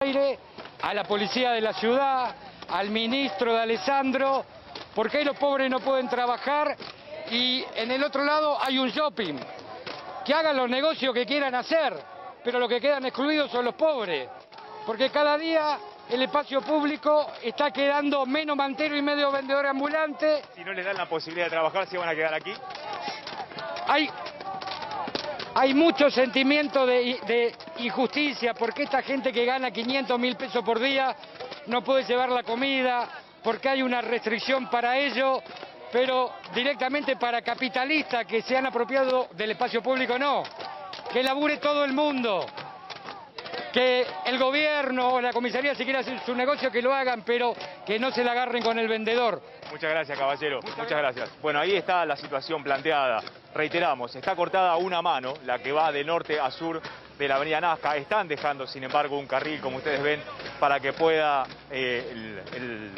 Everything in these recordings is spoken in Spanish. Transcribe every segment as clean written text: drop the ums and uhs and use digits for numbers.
Aire, a la policía de la ciudad, al ministro de Alessandro, porque ahí los pobres no pueden trabajar y en el otro lado hay un shopping. Que hagan los negocios que quieran hacer, pero los que quedan excluidos son los pobres, porque cada día el espacio público está quedando menos mantero y medio vendedor ambulante. Si no les dan la posibilidad de trabajar, ¿se van a quedar aquí? Hay mucho sentimiento de injusticia, porque esta gente que gana 500.000 pesos por día no puede llevar la comida, porque hay una restricción para ello, pero directamente para capitalistas que se han apropiado del espacio público no. Que labure todo el mundo, que el gobierno o la comisaría si quiere hacer su negocio que lo hagan, pero que no se la agarren con el vendedor. Muchas gracias, caballero. Muchas gracias. Bueno, ahí está la situación planteada. Reiteramos, está cortada una mano, la que va de norte a sur de la avenida Nazca. Están dejando, sin embargo, un carril, como ustedes ven, para que pueda el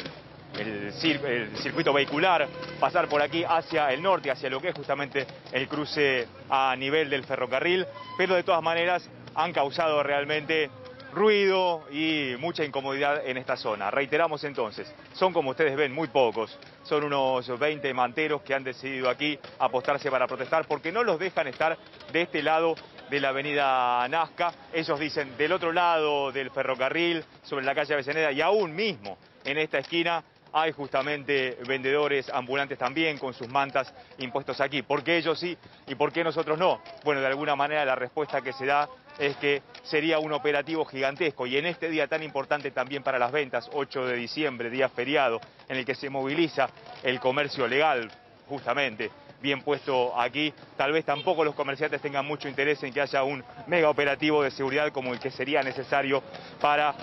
circuito vehicular pasar por aquí hacia el norte, hacia lo que es justamente el cruce a nivel del ferrocarril. Pero de todas maneras han causado realmente ruido y mucha incomodidad en esta zona. Reiteramos entonces, son como ustedes ven muy pocos, son unos 20 manteros que han decidido aquí apostarse para protestar porque no los dejan estar de este lado de la avenida Nazca. Ellos dicen del otro lado del ferrocarril, sobre la calle Avellaneda y aún mismo en esta esquina hay justamente vendedores ambulantes también con sus mantas impuestos aquí. ¿Por qué ellos sí y por qué nosotros no? Bueno, de alguna manera la respuesta que se da es que sería un operativo gigantesco y en este día tan importante también para las ventas, 8 de diciembre, día feriado, en el que se moviliza el comercio legal, justamente, bien puesto aquí. Tal vez tampoco los comerciantes tengan mucho interés en que haya un mega operativo de seguridad como el que sería necesario para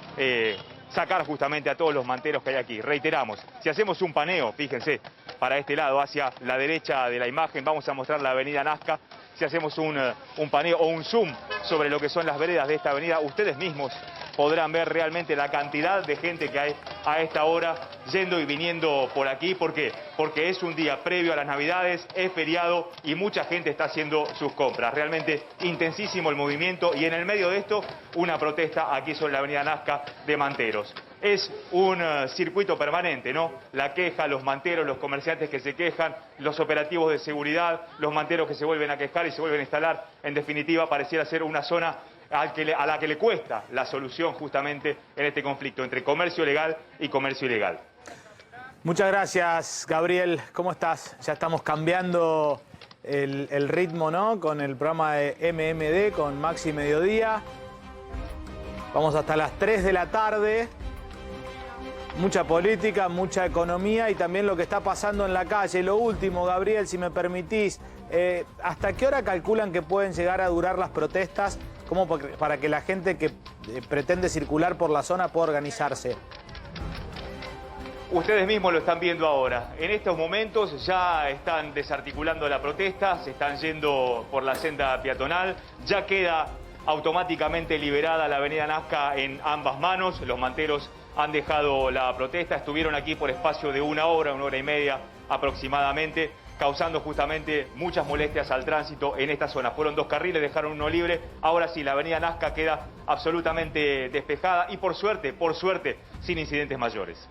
sacar justamente a todos los manteros que hay aquí. Reiteramos, si hacemos un paneo, fíjense, para este lado, hacia la derecha de la imagen, vamos a mostrar la avenida Nazca. Si hacemos un paneo o un zoom sobre lo que son las veredas de esta avenida, ustedes mismos podrán ver realmente la cantidad de gente que hay a esta hora yendo y viniendo por aquí. ¿Por qué? Porque es un día previo a las Navidades, es feriado y mucha gente está haciendo sus compras. Realmente intensísimo el movimiento y en el medio de esto una protesta aquí sobre la avenida Nazca de manteros. Es un circuito permanente, ¿no? La queja, los manteros, los comerciantes que se quejan, los operativos de seguridad, los manteros que se vuelven a quejar y se vuelven a instalar. En definitiva, pareciera ser una zona a la que le cuesta la solución justamente en este conflicto entre comercio legal y comercio ilegal. Muchas gracias, Gabriel. ¿Cómo estás? Ya estamos cambiando el ritmo, ¿no? Con el programa de MMD, con Maxi Mediodía. Vamos hasta las 3 de la tarde. Mucha política, mucha economía y también lo que está pasando en la calle. Lo último, Gabriel, si me permitís, ¿hasta qué hora calculan que pueden llegar a durar las protestas? Como para que la gente que pretende circular por la zona pueda organizarse. Ustedes mismos lo están viendo ahora. En estos momentos ya están desarticulando la protesta, se están yendo por la senda peatonal, ya queda automáticamente liberada la avenida Nazca en ambas manos. Los manteros han dejado la protesta, estuvieron aquí por espacio de una hora y media aproximadamente, causando justamente muchas molestias al tránsito en esta zona. Fueron 2 carriles, dejaron uno libre. Ahora sí, la avenida Nazca queda absolutamente despejada y por suerte, sin incidentes mayores.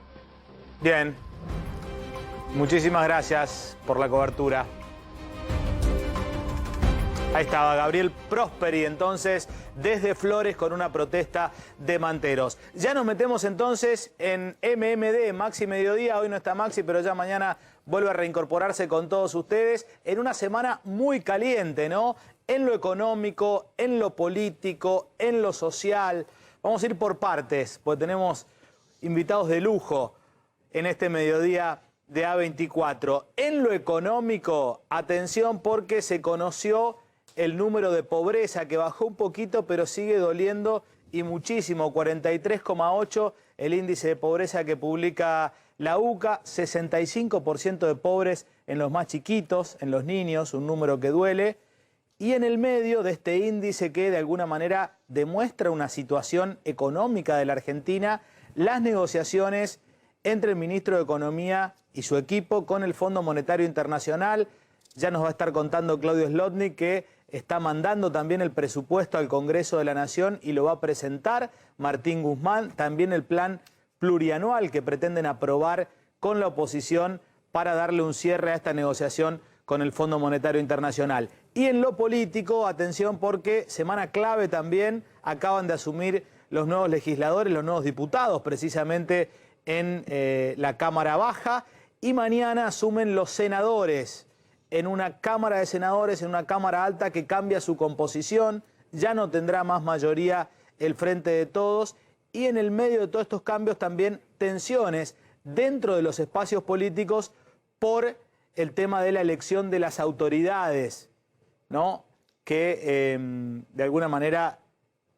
Bien. Muchísimas gracias por la cobertura. Ahí estaba Gabriel Prosperi, entonces, desde Flores con una protesta de manteros. Ya nos metemos entonces en MMD, Maxi Mediodía. Hoy no está Maxi, pero ya mañana vuelve a reincorporarse con todos ustedes en una semana muy caliente, ¿no? En lo económico, en lo político, en lo social. Vamos a ir por partes, porque tenemos invitados de lujo en este mediodía de A24. En lo económico, atención porque se conoció el número de pobreza que bajó un poquito, pero sigue doliendo y muchísimo. 43,8 el índice de pobreza que publica la UCA, 65% de pobres en los más chiquitos, en los niños, un número que duele. Y en el medio de este índice que de alguna manera demuestra una situación económica de la Argentina, las negociaciones entre el ministro de Economía y su equipo con el Fondo Monetario Internacional. Ya nos va a estar contando Claudio Slotnick que está mandando también el presupuesto al Congreso de la Nación y lo va a presentar Martín Guzmán, también el plan plurianual que pretenden aprobar con la oposición para darle un cierre a esta negociación con el Fondo Monetario Internacional. Y en lo político, atención, porque semana clave también, acaban de asumir los nuevos legisladores, los nuevos diputados, precisamente en la Cámara Baja, y mañana asumen los senadores en una Cámara de Senadores, en una Cámara Alta que cambia su composición, ya no tendrá más mayoría el Frente de Todos, y en el medio de todos estos cambios también tensiones dentro de los espacios políticos por el tema de la elección de las autoridades, ¿no? Que de alguna manera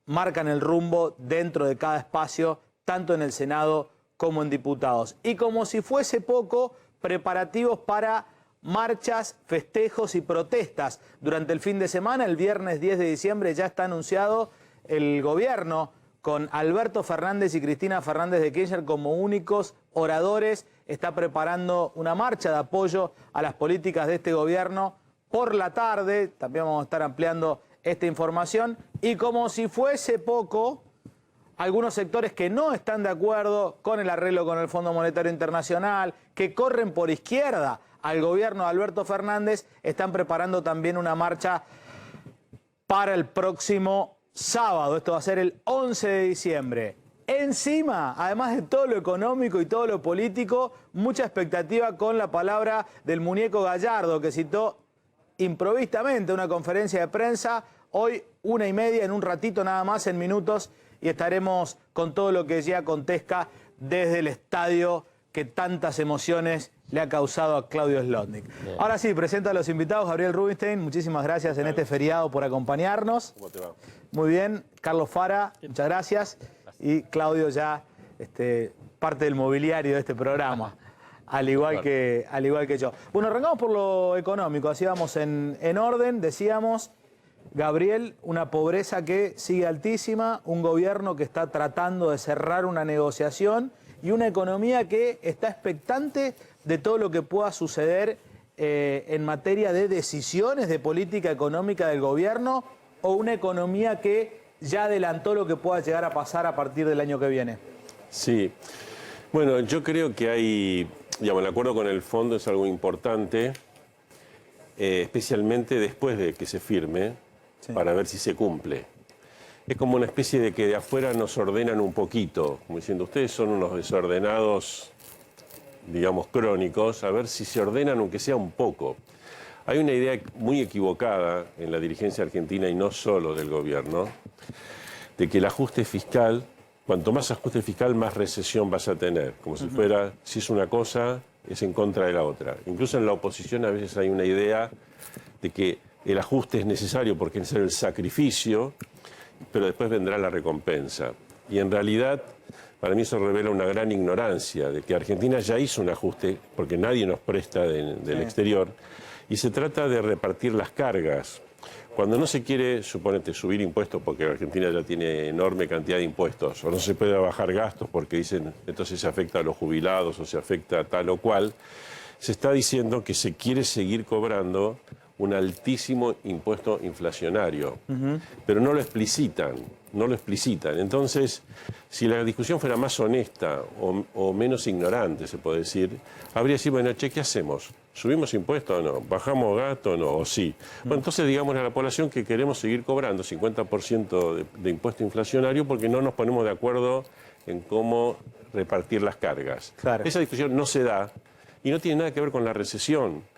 marcan el rumbo dentro de cada espacio, tanto en el Senado como en diputados. Y como si fuese poco, preparativos para marchas, festejos y protestas. Durante el fin de semana, el viernes 10 de diciembre, ya está anunciado el gobierno con Alberto Fernández y Cristina Fernández de Kirchner como únicos oradores. Está preparando una marcha de apoyo a las políticas de este gobierno por la tarde. También vamos a estar ampliando esta información. Y como si fuese poco, algunos sectores que no están de acuerdo con el arreglo con el Fondo Monetario Internacional, que corren por izquierda al gobierno de Alberto Fernández, están preparando también una marcha para el próximo sábado. Esto va a ser el 11 de diciembre. Encima, además de todo lo económico y todo lo político, mucha expectativa con la palabra del muñeco Gallardo, que citó improvistamente una conferencia de prensa. Hoy 1:30, en un ratito nada más, en minutos, y estaremos con todo lo que ya acontezca desde el estadio que tantas emociones le ha causado a Claudio Zlotnik. Bien. Ahora sí, presento a los invitados. Gabriel Rubinstein, muchísimas gracias en este feriado por acompañarnos. ¿Cómo te va? Muy bien. Carlos Fara, muchas gracias. Y Claudio ya parte del mobiliario de este programa, al igual que yo. Bueno, arrancamos por lo económico, así vamos en orden. Decíamos, Gabriel, una pobreza que sigue altísima, un gobierno que está tratando de cerrar una negociación y una economía que está expectante de todo lo que pueda suceder en materia de decisiones de política económica del gobierno, o una economía que ya adelantó lo que pueda llegar a pasar a partir del año que viene. Sí, bueno, yo creo que hay, digamos, el acuerdo con el fondo es algo importante, especialmente después de que se firme, sí, para ver si se cumple. Es como una especie de que de afuera nos ordenan un poquito, como diciendo, ustedes son unos desordenados, digamos, crónicos, a ver si se ordenan aunque sea un poco. Hay una idea muy equivocada en la dirigencia argentina, y no solo del gobierno, de que el ajuste fiscal, cuanto más ajuste fiscal, más recesión vas a tener. Como si fuera, si es una cosa, es en contra de la otra. Incluso en la oposición a veces hay una idea de que el ajuste es necesario porque es necesario el sacrificio, pero después vendrá la recompensa. Y en realidad, para mí eso revela una gran ignorancia de que Argentina ya hizo un ajuste, porque nadie nos presta del exterior, y se trata de repartir las cargas. Cuando no se quiere, suponete, subir impuestos porque Argentina ya tiene enorme cantidad de impuestos, o no se puede bajar gastos porque dicen entonces se afecta a los jubilados o se afecta a tal o cual, se está diciendo que se quiere seguir cobrando un altísimo impuesto inflacionario, pero no lo explicitan, no lo explicitan. Entonces, si la discusión fuera más honesta o menos ignorante, se puede decir, habría sido, bueno, che, ¿qué hacemos? ¿Subimos impuestos o no? ¿Bajamos gasto o no? ¿O sí? Bueno, entonces digamos a la población que queremos seguir cobrando 50% de impuesto inflacionario porque no nos ponemos de acuerdo en cómo repartir las cargas. Claro. Esa discusión no se da y no tiene nada que ver con la recesión.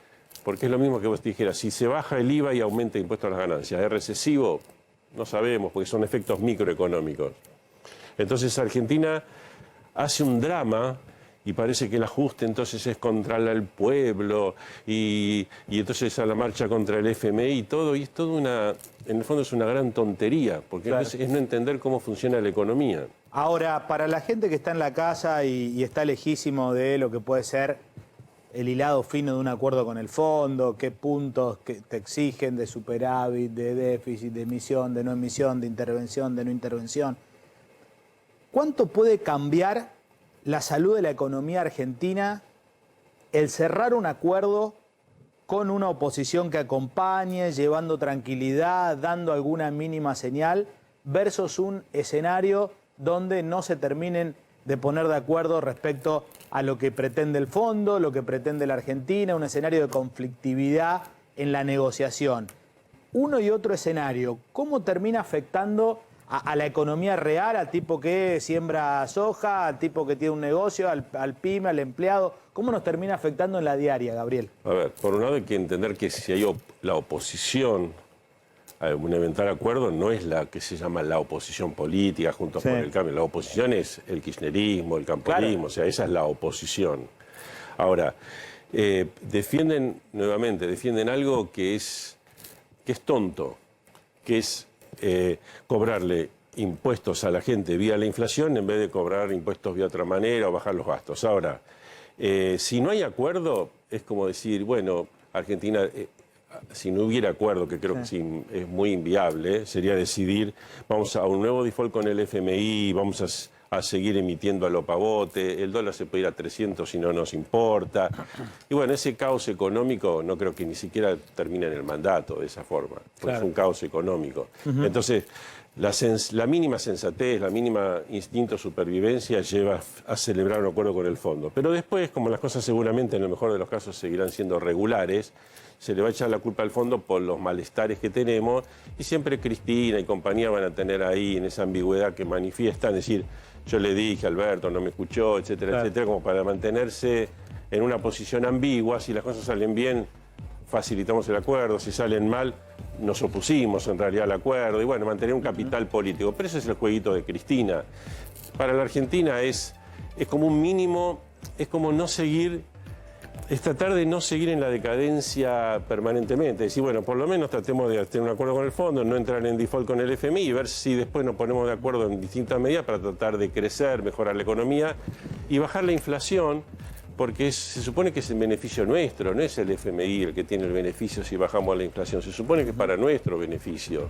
Porque es lo mismo que vos dijeras, si se baja el IVA y aumenta el impuesto a las ganancias, ¿es recesivo? No sabemos, porque son efectos microeconómicos. Entonces Argentina hace un drama y parece que el ajuste entonces es contra el pueblo y entonces a la marcha contra el FMI y todo, y es todo una, en el fondo es una gran tontería, porque claro, es no entender cómo funciona la economía. Ahora, para la gente que está en la casa y está lejísimo de lo que puede ser el hilado fino de un acuerdo con el fondo, qué puntos que te exigen de superávit, de déficit, de emisión, de no emisión, de intervención, de no intervención. ¿Cuánto puede cambiar la salud de la economía argentina el cerrar un acuerdo con una oposición que acompañe, llevando tranquilidad, dando alguna mínima señal, versus un escenario donde no se terminen de poner de acuerdo respecto a lo que pretende el fondo, lo que pretende la Argentina, un escenario de conflictividad en la negociación. Uno y otro escenario, ¿cómo termina afectando a la economía real, al tipo que siembra soja, al tipo que tiene un negocio, al pyme, al empleado? ¿Cómo nos termina afectando en la diaria, Gabriel? A ver, por un lado hay que entender que si hay la oposición a un eventual acuerdo, no es la que se llama la oposición política, Juntos por el Cambio. La oposición es el kirchnerismo, el camporismo, claro. O sea, esa es la oposición. Ahora, defienden algo que es tonto, que es cobrarle impuestos a la gente vía la inflación en vez de cobrar impuestos vía otra manera o bajar los gastos. Ahora, si no hay acuerdo, es como decir, bueno, Argentina, si no hubiera acuerdo, que creo que sí, es muy inviable, sería decidir, vamos a un nuevo default con el FMI, vamos a seguir emitiendo a lo pavote, el dólar se puede ir a 300 si no nos importa. Y bueno, ese caos económico no creo que ni siquiera termine en el mandato de esa forma, porque es un caos económico. Entonces, la mínima sensatez, la mínima instinto de supervivencia lleva a celebrar un acuerdo con el fondo. Pero después, como las cosas seguramente en el mejor de los casos seguirán siendo regulares, se le va a echar la culpa al fondo por los malestares que tenemos y siempre Cristina y compañía van a tener ahí en esa ambigüedad que manifiestan, es decir, yo le dije a Alberto, no me escuchó, etcétera, etcétera, como para mantenerse en una posición ambigua. Si las cosas salen bien, facilitamos el acuerdo, si salen mal, nos opusimos en realidad al acuerdo y bueno, mantener un capital político. Pero ese es el jueguito de Cristina. Para la Argentina es como un mínimo, es como no seguir, es tratar de no seguir en la decadencia permanentemente. Es decir, bueno, por lo menos tratemos de tener un acuerdo con el fondo, no entrar en default con el FMI y ver si después nos ponemos de acuerdo en distintas medidas para tratar de crecer, mejorar la economía y bajar la inflación, porque se supone que es en beneficio nuestro, no es el FMI el que tiene el beneficio si bajamos la inflación, se supone que es para nuestro beneficio.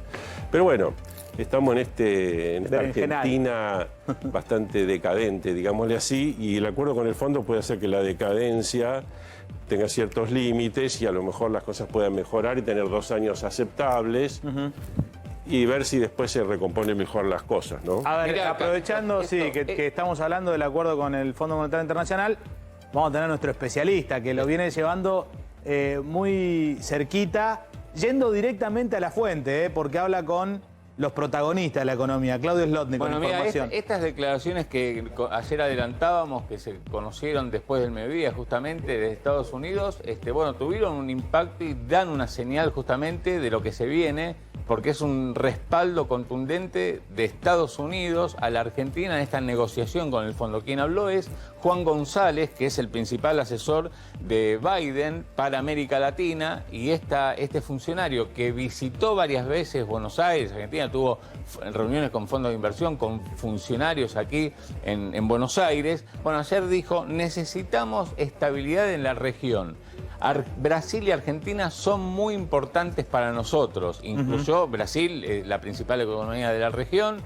Pero bueno, estamos en esta Argentina bastante decadente, digámosle así, y el acuerdo con el fondo puede hacer que la decadencia tenga ciertos límites y a lo mejor las cosas puedan mejorar y tener 2 años aceptables. Y ver si después se recompone mejor las cosas, ¿no? A ver, aprovechando que estamos hablando del acuerdo con el Fondo Monetario Internacional, vamos a tener a nuestro especialista que lo viene llevando muy cerquita, yendo directamente a la fuente, porque habla con los protagonistas de la economía. Claudio Slotnick, con información. Estas declaraciones que ayer adelantábamos, que se conocieron después del mediodía justamente de Estados Unidos, bueno, tuvieron un impacto y dan una señal justamente de lo que se viene, porque es un respaldo contundente de Estados Unidos a la Argentina en esta negociación con el fondo. Quien habló es Juan González, que es el principal asesor de Biden para América Latina, y este funcionario que visitó varias veces Buenos Aires, Argentina, tuvo reuniones con fondos de inversión, con funcionarios aquí en Buenos Aires. Bueno, ayer dijo, necesitamos estabilidad en la región. Brasil y Argentina son muy importantes para nosotros. Incluyó Brasil, la principal economía de la región,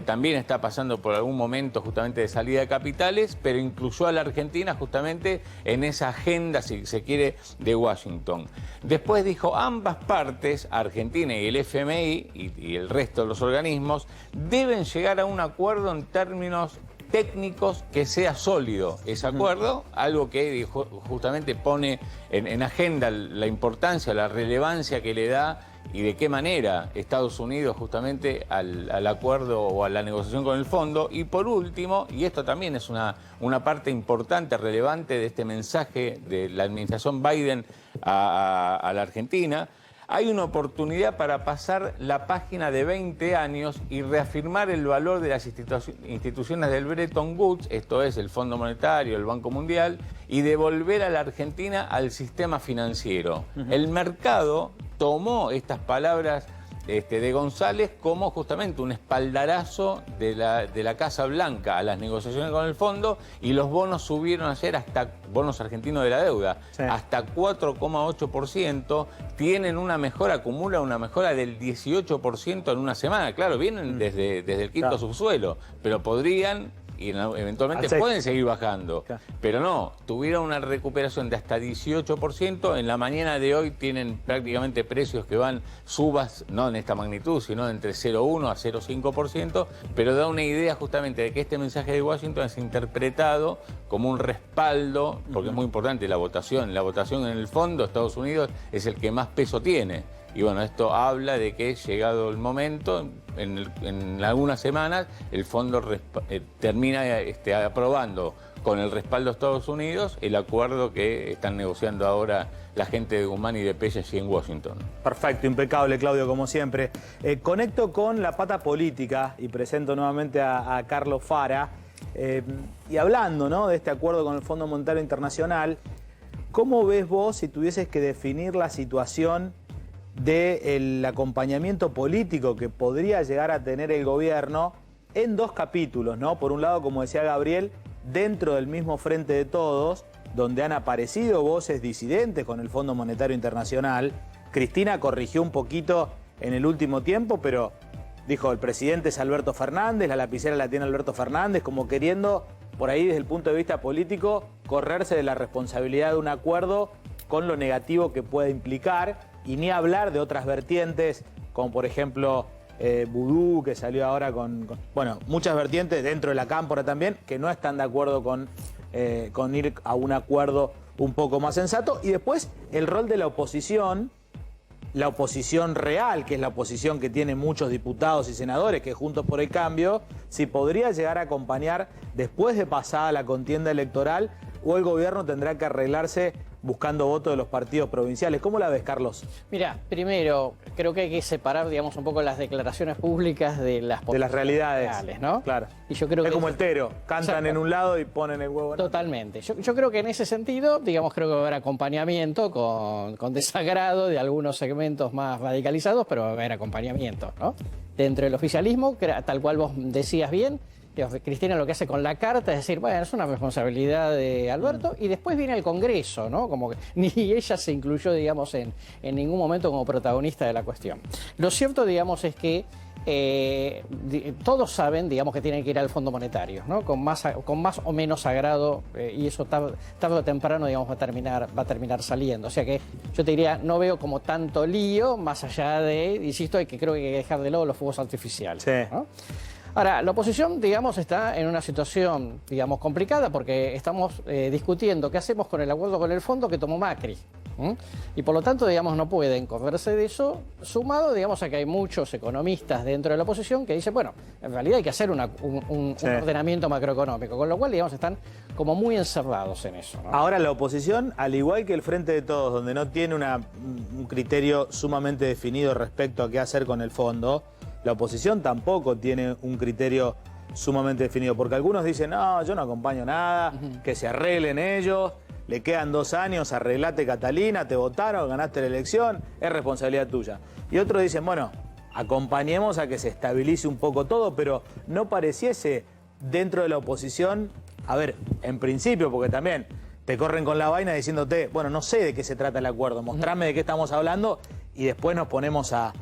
también está pasando por algún momento justamente de salida de capitales, pero incluyó a la Argentina justamente en esa agenda, si se quiere, de Washington. Después dijo, ambas partes, Argentina y el FMI y el resto de los organismos, deben llegar a un acuerdo en términos técnicos que sea sólido ese acuerdo, algo que justamente pone en agenda la importancia, la relevancia que le da y de qué manera Estados Unidos justamente al acuerdo o a la negociación con el fondo. Y por último, y esto también es una parte importante, relevante de este mensaje de la administración Biden a la Argentina, hay una oportunidad para pasar la página de 20 años y reafirmar el valor de las instituciones del Bretton Woods, esto es el Fondo Monetario, el Banco Mundial, y devolver a la Argentina al sistema financiero. El mercado tomó estas palabras de González como justamente un espaldarazo de la Casa Blanca a las negociaciones con el fondo, y los bonos subieron ayer hasta, bonos argentinos de la deuda, hasta 4,8%, tienen una mejora, acumula una mejora del 18% en una semana. Claro, vienen desde el quinto subsuelo, pero podrían y eventualmente pueden seguir bajando. Claro. Pero no, tuvieron una recuperación de hasta 18%. En la mañana de hoy tienen prácticamente precios que van subas, no en esta magnitud, sino de entre 0,1 a 0,5%, pero da una idea justamente de que este mensaje de Washington es interpretado como un respaldo, porque es muy importante la votación. La votación en el fondo, Estados Unidos es el que más peso tiene. Y bueno, esto habla de que llegado el momento, en algunas semanas, el fondo termina aprobando con el respaldo de Estados Unidos el acuerdo que están negociando ahora la gente de Guzmán y de Pella allí en Washington. Perfecto, impecable, Claudio, como siempre. Conecto con la pata política y presento nuevamente a Carlos Fara. Y hablando, ¿no?, de este acuerdo con el Fondo Monetario Internacional, ¿cómo ves vos si tuvieses que definir la situación del acompañamiento político que podría llegar a tener el gobierno en dos capítulos, ¿no? Por un lado, como decía Gabriel, dentro del mismo Frente de Todos, donde han aparecido voces disidentes con el Fondo Monetario Internacional. Cristina corrigió un poquito en el último tiempo, pero dijo, el presidente es Alberto Fernández, la lapicera la tiene Alberto Fernández, como queriendo, por ahí desde el punto de vista político, correrse de la responsabilidad de un acuerdo con lo negativo que puede implicar. Y ni hablar de otras vertientes, como por ejemplo Vudú, que salió ahora bueno, muchas vertientes dentro de la cámpora también, que no están de acuerdo con ir a un acuerdo un poco más sensato. Y después el rol de la oposición real, que es la oposición que tiene muchos diputados y senadores, que Juntos por el Cambio, si podría llegar a acompañar después de pasada la contienda electoral, o el gobierno tendrá que arreglarse buscando votos de los partidos provinciales. ¿Cómo la ves, Carlos? Mira, primero, creo que hay que separar, digamos, un poco las declaraciones públicas de las realidades, reales, ¿no? Claro. Y yo creo es que como el Tero, cantan en un lado y ponen el huevo en otro. Totalmente. Yo creo que en ese sentido, digamos, creo que va a haber acompañamiento con desagrado de algunos segmentos más radicalizados, pero va a haber acompañamiento, ¿no? Dentro del oficialismo, tal cual vos decías bien, Cristina lo que hace con la carta es decir, bueno, es una responsabilidad de Alberto, y después viene el Congreso, ¿no? Como que ni ella se incluyó, digamos, en ningún momento como protagonista de la cuestión. Lo cierto, digamos, es que todos saben, digamos, que tienen que ir al Fondo Monetario, ¿no? Con más o menos agrado, y eso tarde o temprano, digamos, va a terminar saliendo. O sea que yo te diría, no veo como tanto lío, más allá de, insisto, que creo que hay que dejar de lado los fuegos artificiales, sí, ¿no? Ahora, la oposición, digamos, está en una situación, digamos, complicada porque estamos discutiendo qué hacemos con el acuerdo con el fondo que tomó Macri. Y por lo tanto, digamos, no pueden correrse de eso, sumado, digamos, a que hay muchos economistas dentro de la oposición que dicen, bueno, en realidad hay que hacer un ordenamiento macroeconómico, con lo cual, digamos, están como muy encerrados en eso, ¿no? Ahora, la oposición, al igual que el Frente de Todos, donde no tiene un criterio sumamente definido respecto a qué hacer con el fondo, la oposición tampoco tiene un criterio sumamente definido, porque algunos dicen, no, yo no acompaño nada, que se arreglen ellos, le quedan 2 años, arreglate Catalina, te votaron, ganaste la elección, es responsabilidad tuya. Y otros dicen, bueno, acompañemos a que se estabilice un poco todo, pero no pareciese dentro de la oposición, a ver, en principio, porque también te corren con la vaina diciéndote, bueno, no sé de qué se trata el acuerdo, mostrame de qué estamos hablando y después nos ponemos a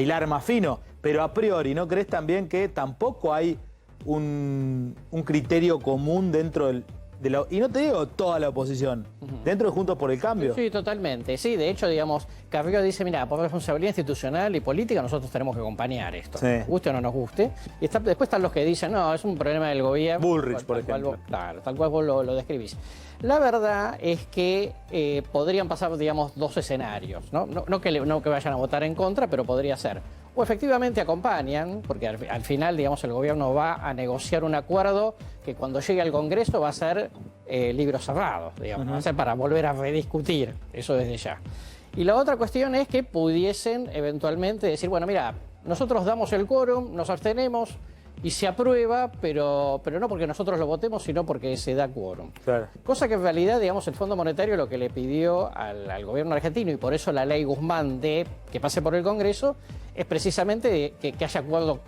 hilar más fino. Pero a priori, ¿no crees también que tampoco hay un criterio común dentro de la... Y no te digo toda la oposición, dentro de Juntos por el Cambio? Sí, totalmente. Sí, de hecho, digamos, Carrió dice, mira, por responsabilidad institucional y política nosotros tenemos que acompañar esto. Sí. Guste o no nos guste. Y después están los que dicen, no, es un problema del gobierno. Bullrich, por ejemplo. Claro, tal cual vos lo describís. La verdad es que podrían pasar, digamos, 2 escenarios, ¿no? No que vayan a votar en contra, pero podría ser. O efectivamente acompañan, porque al final, digamos, el gobierno va a negociar un acuerdo que cuando llegue al Congreso va a ser libro cerrado, digamos, va a ser para volver a rediscutir, eso desde ya. Y la otra cuestión es que pudiesen eventualmente decir, bueno, mira, nosotros damos el quórum, nos abstenemos y se aprueba, pero no porque nosotros lo votemos, sino porque se da quórum. Claro. Cosa que en realidad, digamos, el Fondo Monetario lo que le pidió al gobierno argentino, y por eso la ley Guzmán de que pase por el Congreso, es precisamente que haya acuerdo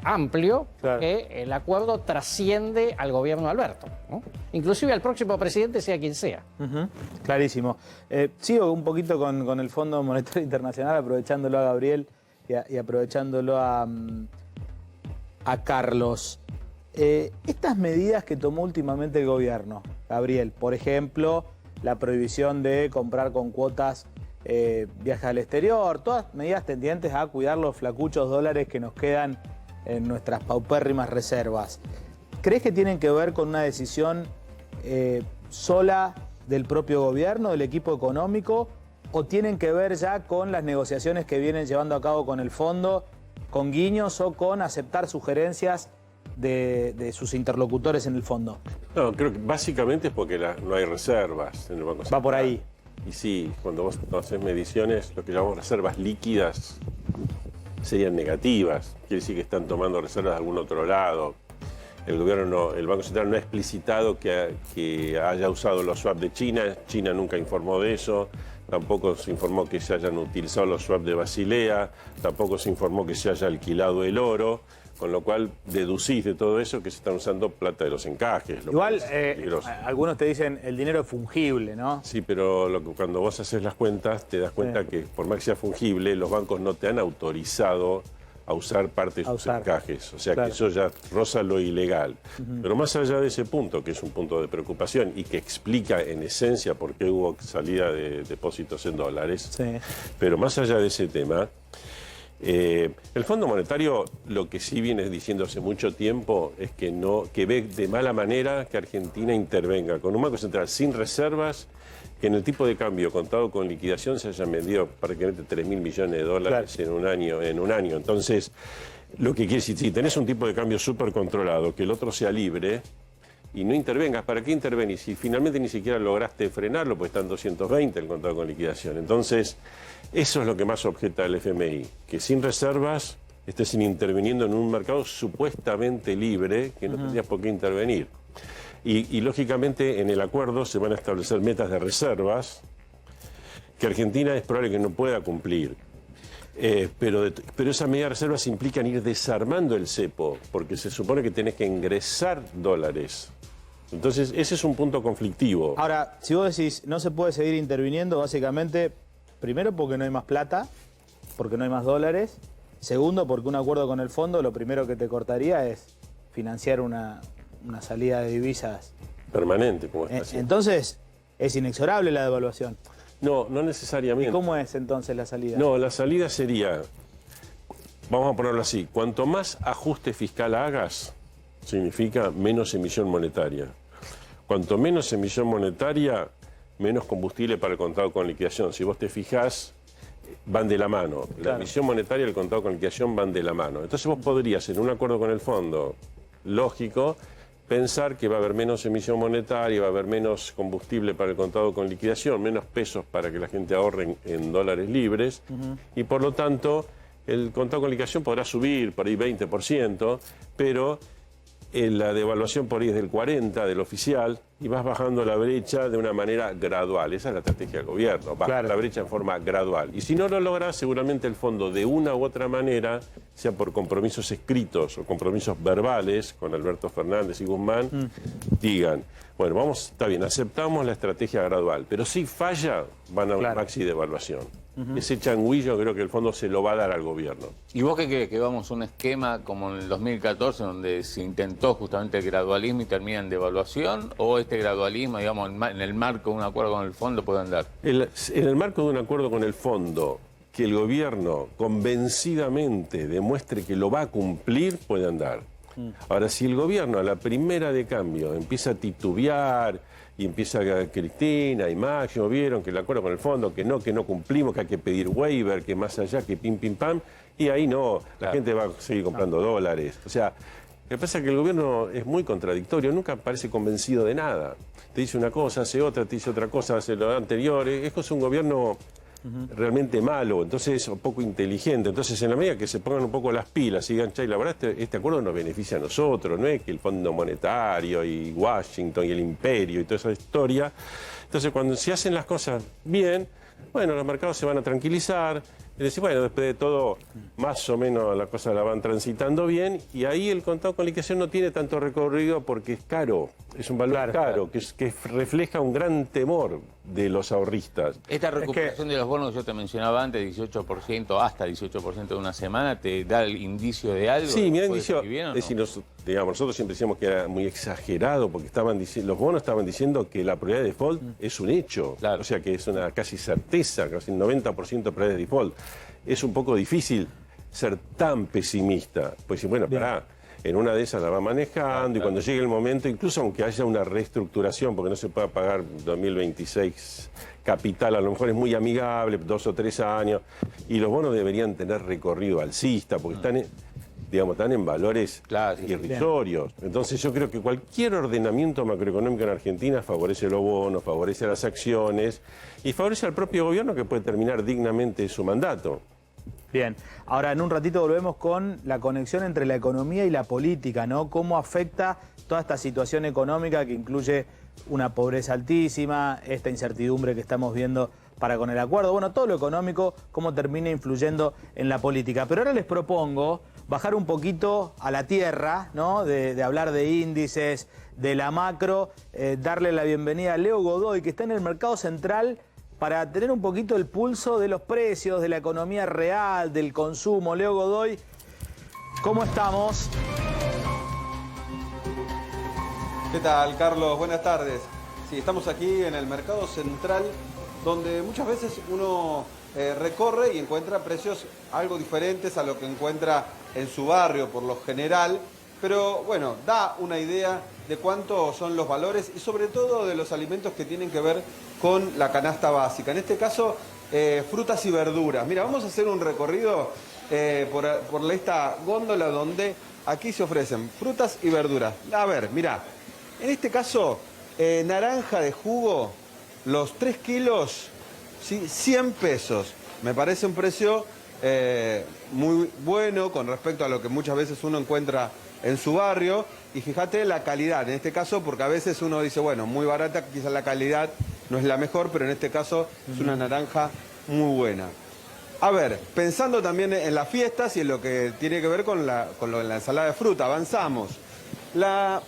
amplio, claro, que el acuerdo trasciende al gobierno de Alberto, ¿no? Inclusive al próximo presidente, sea quien sea. Clarísimo. Sigo un poquito con el Fondo Monetario Internacional, aprovechándolo a Gabriel y aprovechándolo a Carlos. Estas medidas que tomó últimamente el gobierno, Gabriel, por ejemplo, la prohibición de comprar con cuotas viajes al exterior, todas medidas tendientes a cuidar los flacuchos dólares que nos quedan en nuestras paupérrimas reservas. ¿Crees que tienen que ver con una decisión sola del propio gobierno, del equipo económico, o tienen que ver ya con las negociaciones que vienen llevando a cabo con el fondo, con guiños o con aceptar sugerencias de sus interlocutores en el fondo? No, creo que básicamente es porque no hay reservas en el Banco Central. Va por ahí. Y sí, cuando vos haces mediciones, lo que llamamos reservas líquidas serían negativas. Quiere decir que están tomando reservas de algún otro lado. El gobierno, el Banco Central no ha explicitado que haya usado los swaps de China. China nunca informó de eso. Tampoco se informó que se hayan utilizado los swaps de Basilea. Tampoco se informó que se haya alquilado el oro. Con lo cual deducís de todo eso que se están usando plata de los encajes. Igual, algunos te dicen el dinero es fungible, ¿no? Sí, pero cuando vos haces las cuentas, te das cuenta que por más que sea fungible, los bancos no te han autorizado a usar parte de sus encajes. O sea que eso ya roza lo ilegal. Pero más allá de ese punto, que es un punto de preocupación y que explica en esencia por qué hubo salida de depósitos en dólares, pero más allá de ese tema, el Fondo Monetario lo que sí viene diciendo hace mucho tiempo es que ve de mala manera que Argentina intervenga con un Banco Central sin reservas, que en el tipo de cambio contado con liquidación se hayan vendido prácticamente 3.000 millones de dólares en un año. Entonces, lo que quiere decir, si tenés un tipo de cambio súper controlado, que el otro sea libre y no intervengas, ¿para qué intervenís? Si finalmente ni siquiera lograste frenarlo, pues está en 220 el contado con liquidación. Entonces, eso es lo que más objeta el FMI, que sin reservas estés interviniendo en un mercado supuestamente libre, que no tendrías por qué intervenir. Y lógicamente en el acuerdo se van a establecer metas de reservas que Argentina es probable que no pueda cumplir. Pero esas medidas de reservas implican ir desarmando el cepo, porque se supone que tenés que ingresar dólares. Entonces ese es un punto conflictivo. Ahora, si vos decís no se puede seguir interviniendo, básicamente, primero porque no hay más plata, porque no hay más dólares. Segundo, porque un acuerdo con el fondo lo primero que te cortaría es financiar una salida de divisas permanente, como está haciendo. Entonces, es inexorable la devaluación. No, no necesariamente. ¿Y cómo es entonces la salida? No, la salida sería, vamos a ponerlo así, cuanto más ajuste fiscal hagas, significa menos emisión monetaria. Cuanto menos emisión monetaria, menos combustible para el contado con liquidación. Si vos te fijás, van de la mano. La emisión monetaria y el contado con liquidación van de la mano. Entonces vos podrías, en un acuerdo con el fondo, lógico, pensar que va a haber menos emisión monetaria, va a haber menos combustible para el contado con liquidación, menos pesos para que la gente ahorre en dólares libres, y por lo tanto el contado con liquidación podrá subir por ahí 20%, pero la devaluación por ahí es del 40% del oficial, y vas bajando la brecha de una manera gradual. Esa es la estrategia del gobierno, bajar la brecha en forma gradual. Y si no lo logras, seguramente el fondo de una u otra manera, sea por compromisos escritos o compromisos verbales con Alberto Fernández y Guzmán, digan, bueno, está bien, aceptamos la estrategia gradual, pero si falla, van a un maxi devaluación. Ese changuillo creo que el fondo se lo va a dar al gobierno. ¿Y vos qué crees? ¿Que vamos a un esquema como en el 2014 donde se intentó justamente el gradualismo y termina en devaluación? ¿O este gradualismo, digamos, en el marco de un acuerdo con el fondo puede andar? En el marco de un acuerdo con el fondo, que el gobierno convencidamente demuestre que lo va a cumplir, puede andar. Ahora, si el gobierno a la primera de cambio empieza a titubear y empieza Cristina y Máximo, vieron que el acuerdo con el fondo, que no cumplimos, que hay que pedir waiver, que más allá, que pim, pim, pam, y ahí no, la gente va a seguir comprando dólares. O sea, lo que pasa es que el gobierno es muy contradictorio, nunca parece convencido de nada. Te dice una cosa, hace otra, te dice otra cosa, hace lo anterior. Es un gobierno realmente malo, entonces poco inteligente. Entonces, en la medida que se pongan un poco las pilas y digan, che, la verdad, este acuerdo nos beneficia a nosotros, no es que el Fondo Monetario y Washington y el Imperio y toda esa historia. Entonces, cuando se hacen las cosas bien, bueno, los mercados se van a tranquilizar. Es decir, bueno, después de todo, más o menos las cosas la van transitando bien, y ahí el contado con liquidación no tiene tanto recorrido porque es caro, es un valor caro, que refleja un gran temor de los ahorristas. Esta recuperación de los bonos que yo te mencionaba antes, 18%, hasta 18% de una semana, ¿te da el indicio de algo? Sí, me da indicio. ¿Bien o no? Es decir, digamos, nosotros siempre decíamos que era muy exagerado porque los bonos estaban diciendo que la probabilidad de default es un hecho. Claro. O sea que es una casi certeza, casi un 90% de probabilidad de default. Es un poco difícil ser tan pesimista. Pues bueno, pará, en una de esas la va manejando y cuando llegue el momento, incluso aunque haya una reestructuración, porque no se pueda pagar 2026 capital, a lo mejor es muy amigable, 2 o 3 años, y los bonos deberían tener recorrido alcista, porque están en valores irrisorios. Entonces yo creo que cualquier ordenamiento macroeconómico en Argentina favorece los bonos, favorece las acciones y favorece al propio gobierno que puede terminar dignamente su mandato. Bien, ahora en un ratito volvemos con la conexión entre la economía y la política, ¿no? Cómo afecta toda esta situación económica que incluye una pobreza altísima, esta incertidumbre que estamos viendo para con el acuerdo, bueno, todo lo económico, cómo termina influyendo en la política. Pero ahora les propongo bajar un poquito a la tierra, ¿no? De hablar de índices, de la macro, darle la bienvenida a Leo Godoy, que está en el mercado central, para tener un poquito el pulso de los precios, de la economía real, del consumo. Leo Godoy, ¿cómo estamos? ¿Qué tal, Carlos? Buenas tardes. Sí, estamos aquí en el mercado central, donde muchas veces uno recorre y encuentra precios algo diferentes a lo que encuentra en su barrio por lo general, pero bueno, da una idea de cuánto son los valores y sobre todo de los alimentos que tienen que ver con la canasta básica. En este caso, frutas y verduras. Mira, vamos a hacer un recorrido por esta góndola donde aquí se ofrecen frutas y verduras. A ver, mira, en este caso, naranja de jugo, los 3 kilos, ¿sí? 100 pesos. Me parece un precio muy bueno con respecto a lo que muchas veces uno encuentra en su barrio. Y fíjate la calidad, en este caso, porque a veces uno dice, bueno, muy barata, quizás la calidad no es la mejor, pero en este caso es una naranja muy buena. A ver, pensando también en las fiestas y en lo que tiene que ver con la ensalada de fruta, avanzamos. La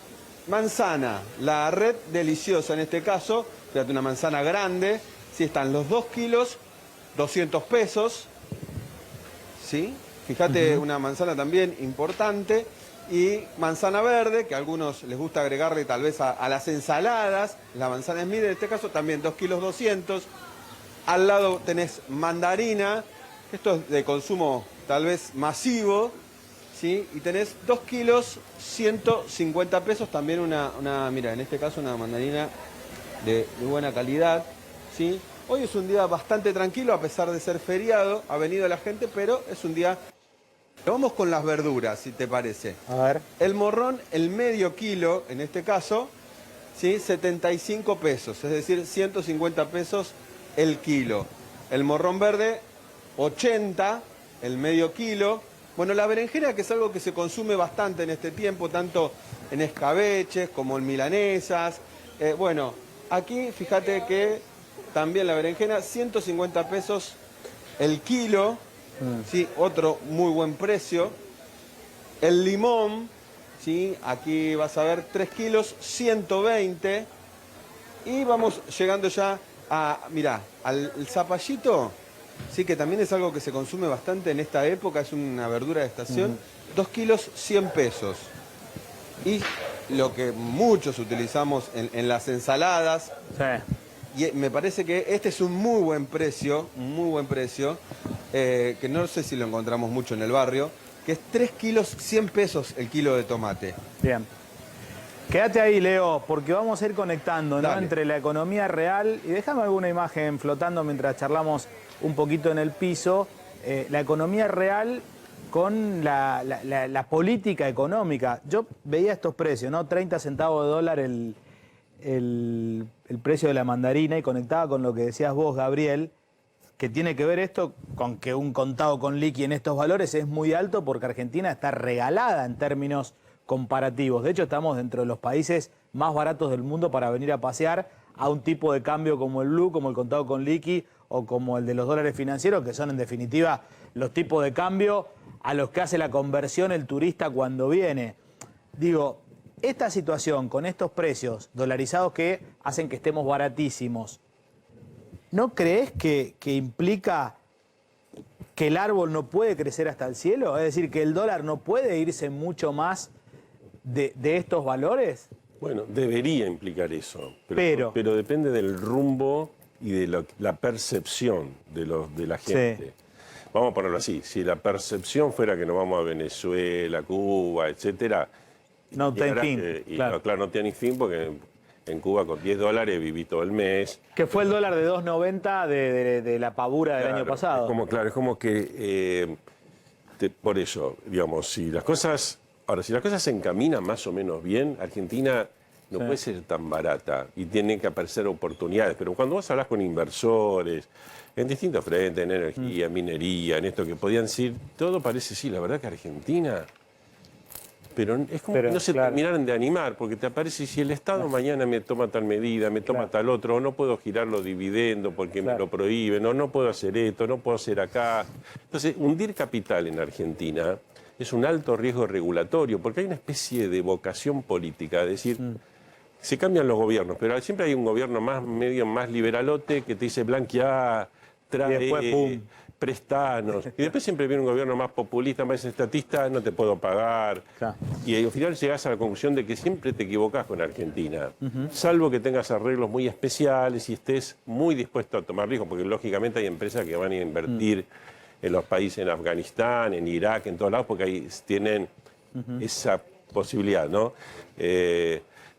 manzana, la red deliciosa en este caso, fíjate, una manzana grande, sí, están los 2 kilos, 200 pesos, ¿sí? Fíjate, una manzana también importante. Y manzana verde, que a algunos les gusta agregarle tal vez a las ensaladas. La manzana Smith, en este caso también 2 kilos 200. Al lado tenés mandarina, esto es de consumo tal vez masivo, ¿sí? Y tenés 2 kilos 150 pesos, también mira, en este caso una mandarina de buena calidad, ¿sí? Hoy es un día bastante tranquilo, a pesar de ser feriado, ha venido la gente, pero es un día... Vamos con las verduras, si te parece. A ver. El morrón, el medio kilo, en este caso, ¿sí? 75 pesos, es decir, 150 pesos el kilo. El morrón verde, 80, el medio kilo. Bueno, la berenjena, que es algo que se consume bastante en este tiempo, tanto en escabeches como en milanesas. Bueno, aquí fíjate que también la berenjena, 150 pesos el kilo. Sí, otro muy buen precio. El limón, ¿sí? Aquí vas a ver 3 kilos, 120. Y vamos llegando ya a, mirá, al zapallito, sí, que también es algo que se consume bastante en esta época, es una verdura de estación, 2 kilos, 100 pesos. Y lo que muchos utilizamos en las ensaladas. Sí. Y me parece que este es un muy buen precio, que no sé si lo encontramos mucho en el barrio, que es 3 kilos 100 pesos el kilo de tomate. Bien. Quédate ahí, Leo, porque vamos a ir conectando, ¿no? Entre la economía real, y déjame alguna imagen flotando mientras charlamos un poquito en el piso, la economía real con la política económica. Yo veía estos precios, ¿no? 30 centavos de dólar el precio de la mandarina, y conectaba con lo que decías vos, Gabriel, que tiene que ver esto con que un contado con liqui en estos valores es muy alto porque Argentina está regalada en términos comparativos. De hecho, estamos dentro de los países más baratos del mundo para venir a pasear a un tipo de cambio como el blue, como el contado con liqui o como el de los dólares financieros, que son en definitiva los tipos de cambio a los que hace la conversión el turista cuando viene. Digo, esta situación con estos precios dolarizados que hacen que estemos baratísimos, ¿no crees que implica que el árbol no puede crecer hasta el cielo? Es decir, que el dólar no puede irse mucho más de estos valores? Bueno, debería implicar eso, pero depende del rumbo y de la percepción de la gente. Sí. Vamos a ponerlo así, si la percepción fuera que nos vamos a Venezuela, Cuba, etcétera... No tiene fin, claro. Claro, no tiene fin porque en Cuba con $10 viví todo el mes. Que fue el dólar de 2.90 de la pavura del año pasado. Es como que, por eso, digamos, si las cosas se encaminan más o menos bien, Argentina no puede ser tan barata y tienen que aparecer oportunidades. Pero cuando vos hablas con inversores, en distintos frentes, en energía, minería, en esto que podían decir, todo parece, sí, la verdad que Argentina... Pero es como que no se terminaran de animar, porque te aparece, si el Estado mañana me toma tal medida, me toma tal otro, o no puedo girar los dividendos porque me lo prohíben, o no puedo hacer esto, no puedo hacer acá. Entonces, hundir capital en Argentina es un alto riesgo regulatorio, porque hay una especie de vocación política, es decir, se cambian los gobiernos, pero siempre hay un gobierno medio más liberalote que te dice blanquear, trae... Y después, ¡pum! Prestanos. Y después siempre viene un gobierno más populista, más estatista, no te puedo pagar. Claro. Y al final llegás a la conclusión de que siempre te equivocás con Argentina. Salvo que tengas arreglos muy especiales y estés muy dispuesto a tomar riesgos, porque lógicamente hay empresas que van a invertir en los países, en Afganistán, en Irak, en todos lados, porque ahí tienen esa posibilidad, ¿no?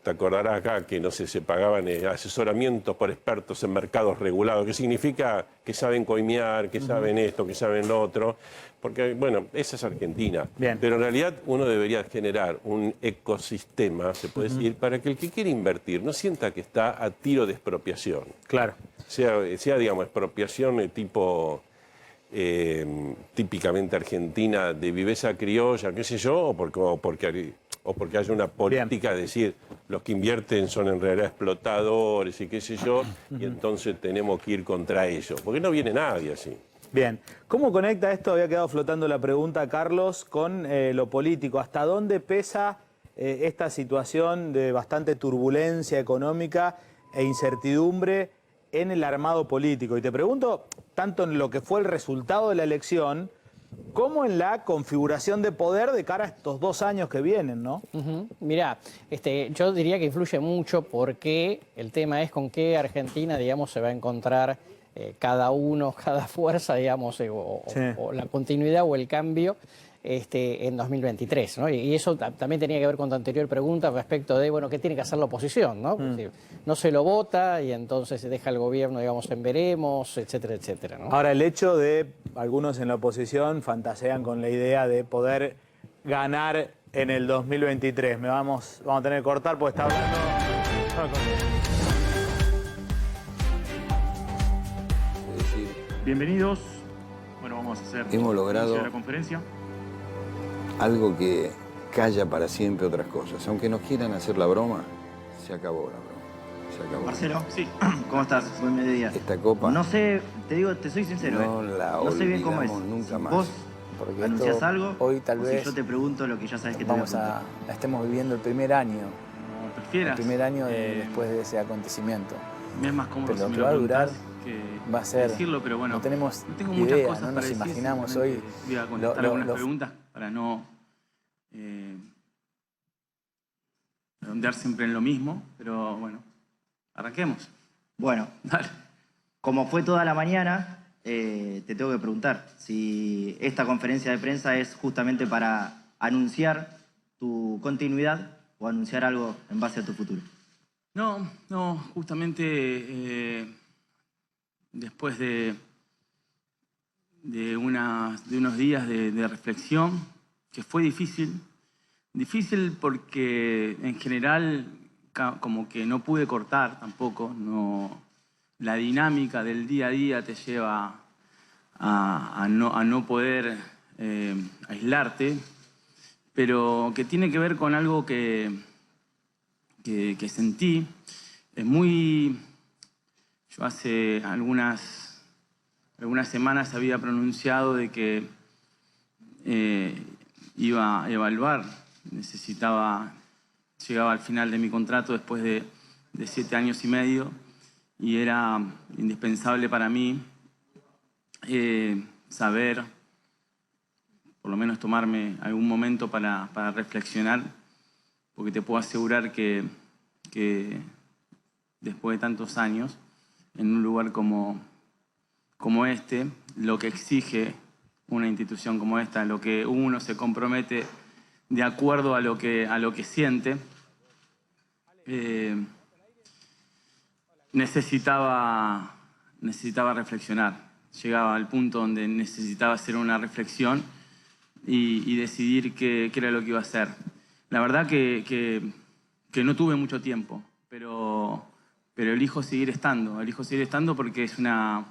Te acordarás acá que, no sé, se pagaban asesoramientos por expertos en mercados regulados, que significa que saben coimear, que saben esto, que saben lo otro, porque, bueno, esa es Argentina. Bien. Pero en realidad uno debería generar un ecosistema, se puede decir, para que el que quiere invertir no sienta que está a tiro de expropiación. Claro. Sea digamos, expropiación de tipo... típicamente argentina de viveza criolla, qué sé yo, o porque haya una política de decir los que invierten son en realidad explotadores y qué sé yo, y entonces tenemos que ir contra ellos, porque no viene nadie así. Bien, ¿cómo conecta esto? Había quedado flotando la pregunta, Carlos, con lo político. ¿Hasta dónde pesa esta situación de bastante turbulencia económica e incertidumbre en el armado político? Y te pregunto, tanto en lo que fue el resultado de la elección, como en la configuración de poder de cara a estos 2 años que vienen, ¿no? Mirá, yo diría que influye mucho porque el tema es con qué Argentina, digamos, se va a encontrar cada fuerza, digamos, o la continuidad o el cambio en 2023, ¿no? Y eso también tenía que ver con tu anterior pregunta respecto de, bueno, ¿qué tiene que hacer la oposición, ¿no? No se lo vota y entonces se deja el gobierno, digamos, en veremos, etcétera, etcétera, ¿no? Ahora, el hecho de algunos en la oposición fantasean con la idea de poder ganar en el 2023. Vamos a tener que cortar porque está hablando... Bienvenidos. Bueno, vamos a hacer hemos logrado la conferencia. Algo que calla para siempre otras cosas. Aunque nos quieran hacer la broma, se acabó la broma. Se acabó. Marcelo, sí. ¿Cómo estás? Buen mediodía. Esta copa... No sé, te soy sincero. No sé bien cómo es. Nunca más. ¿Vos anunciás algo? Hoy tal vez... Si yo te pregunto lo que ya sabes que te voy a preguntar. Estemos viviendo el primer año. Como prefieras. El primer año después de ese acontecimiento. Me es más cómodo pero si lo me que lo va a durar que va a ser... decirlo, pero bueno, no tenemos tengo idea, muchas cosas no para nos decir, imaginamos hoy... Voy a contestar algunas preguntas para no redondear siempre en lo mismo, pero bueno, arranquemos. Bueno, dale. Como fue toda la mañana, te tengo que preguntar si esta conferencia de prensa es justamente para anunciar tu continuidad o anunciar algo en base a tu futuro. No, justamente después de unos días de reflexión, que fue difícil porque en general como que no pude cortar tampoco, la dinámica del día a día te lleva a no poder aislarte, pero que tiene que ver con algo que sentí. Yo hace algunas semanas había pronunciado de que iba a evaluar, llegaba al final de mi contrato después de 7 años y medio y era indispensable para mí saber, por lo menos tomarme algún momento para reflexionar porque te puedo asegurar que después de tantos años, en un lugar como este, lo que exige una institución como esta, lo que uno se compromete de acuerdo a lo que siente, necesitaba reflexionar. Llegaba al punto donde necesitaba hacer una reflexión y decidir qué era lo que iba a hacer. La verdad que no tuve mucho tiempo, pero elijo seguir estando. Elijo seguir estando porque es una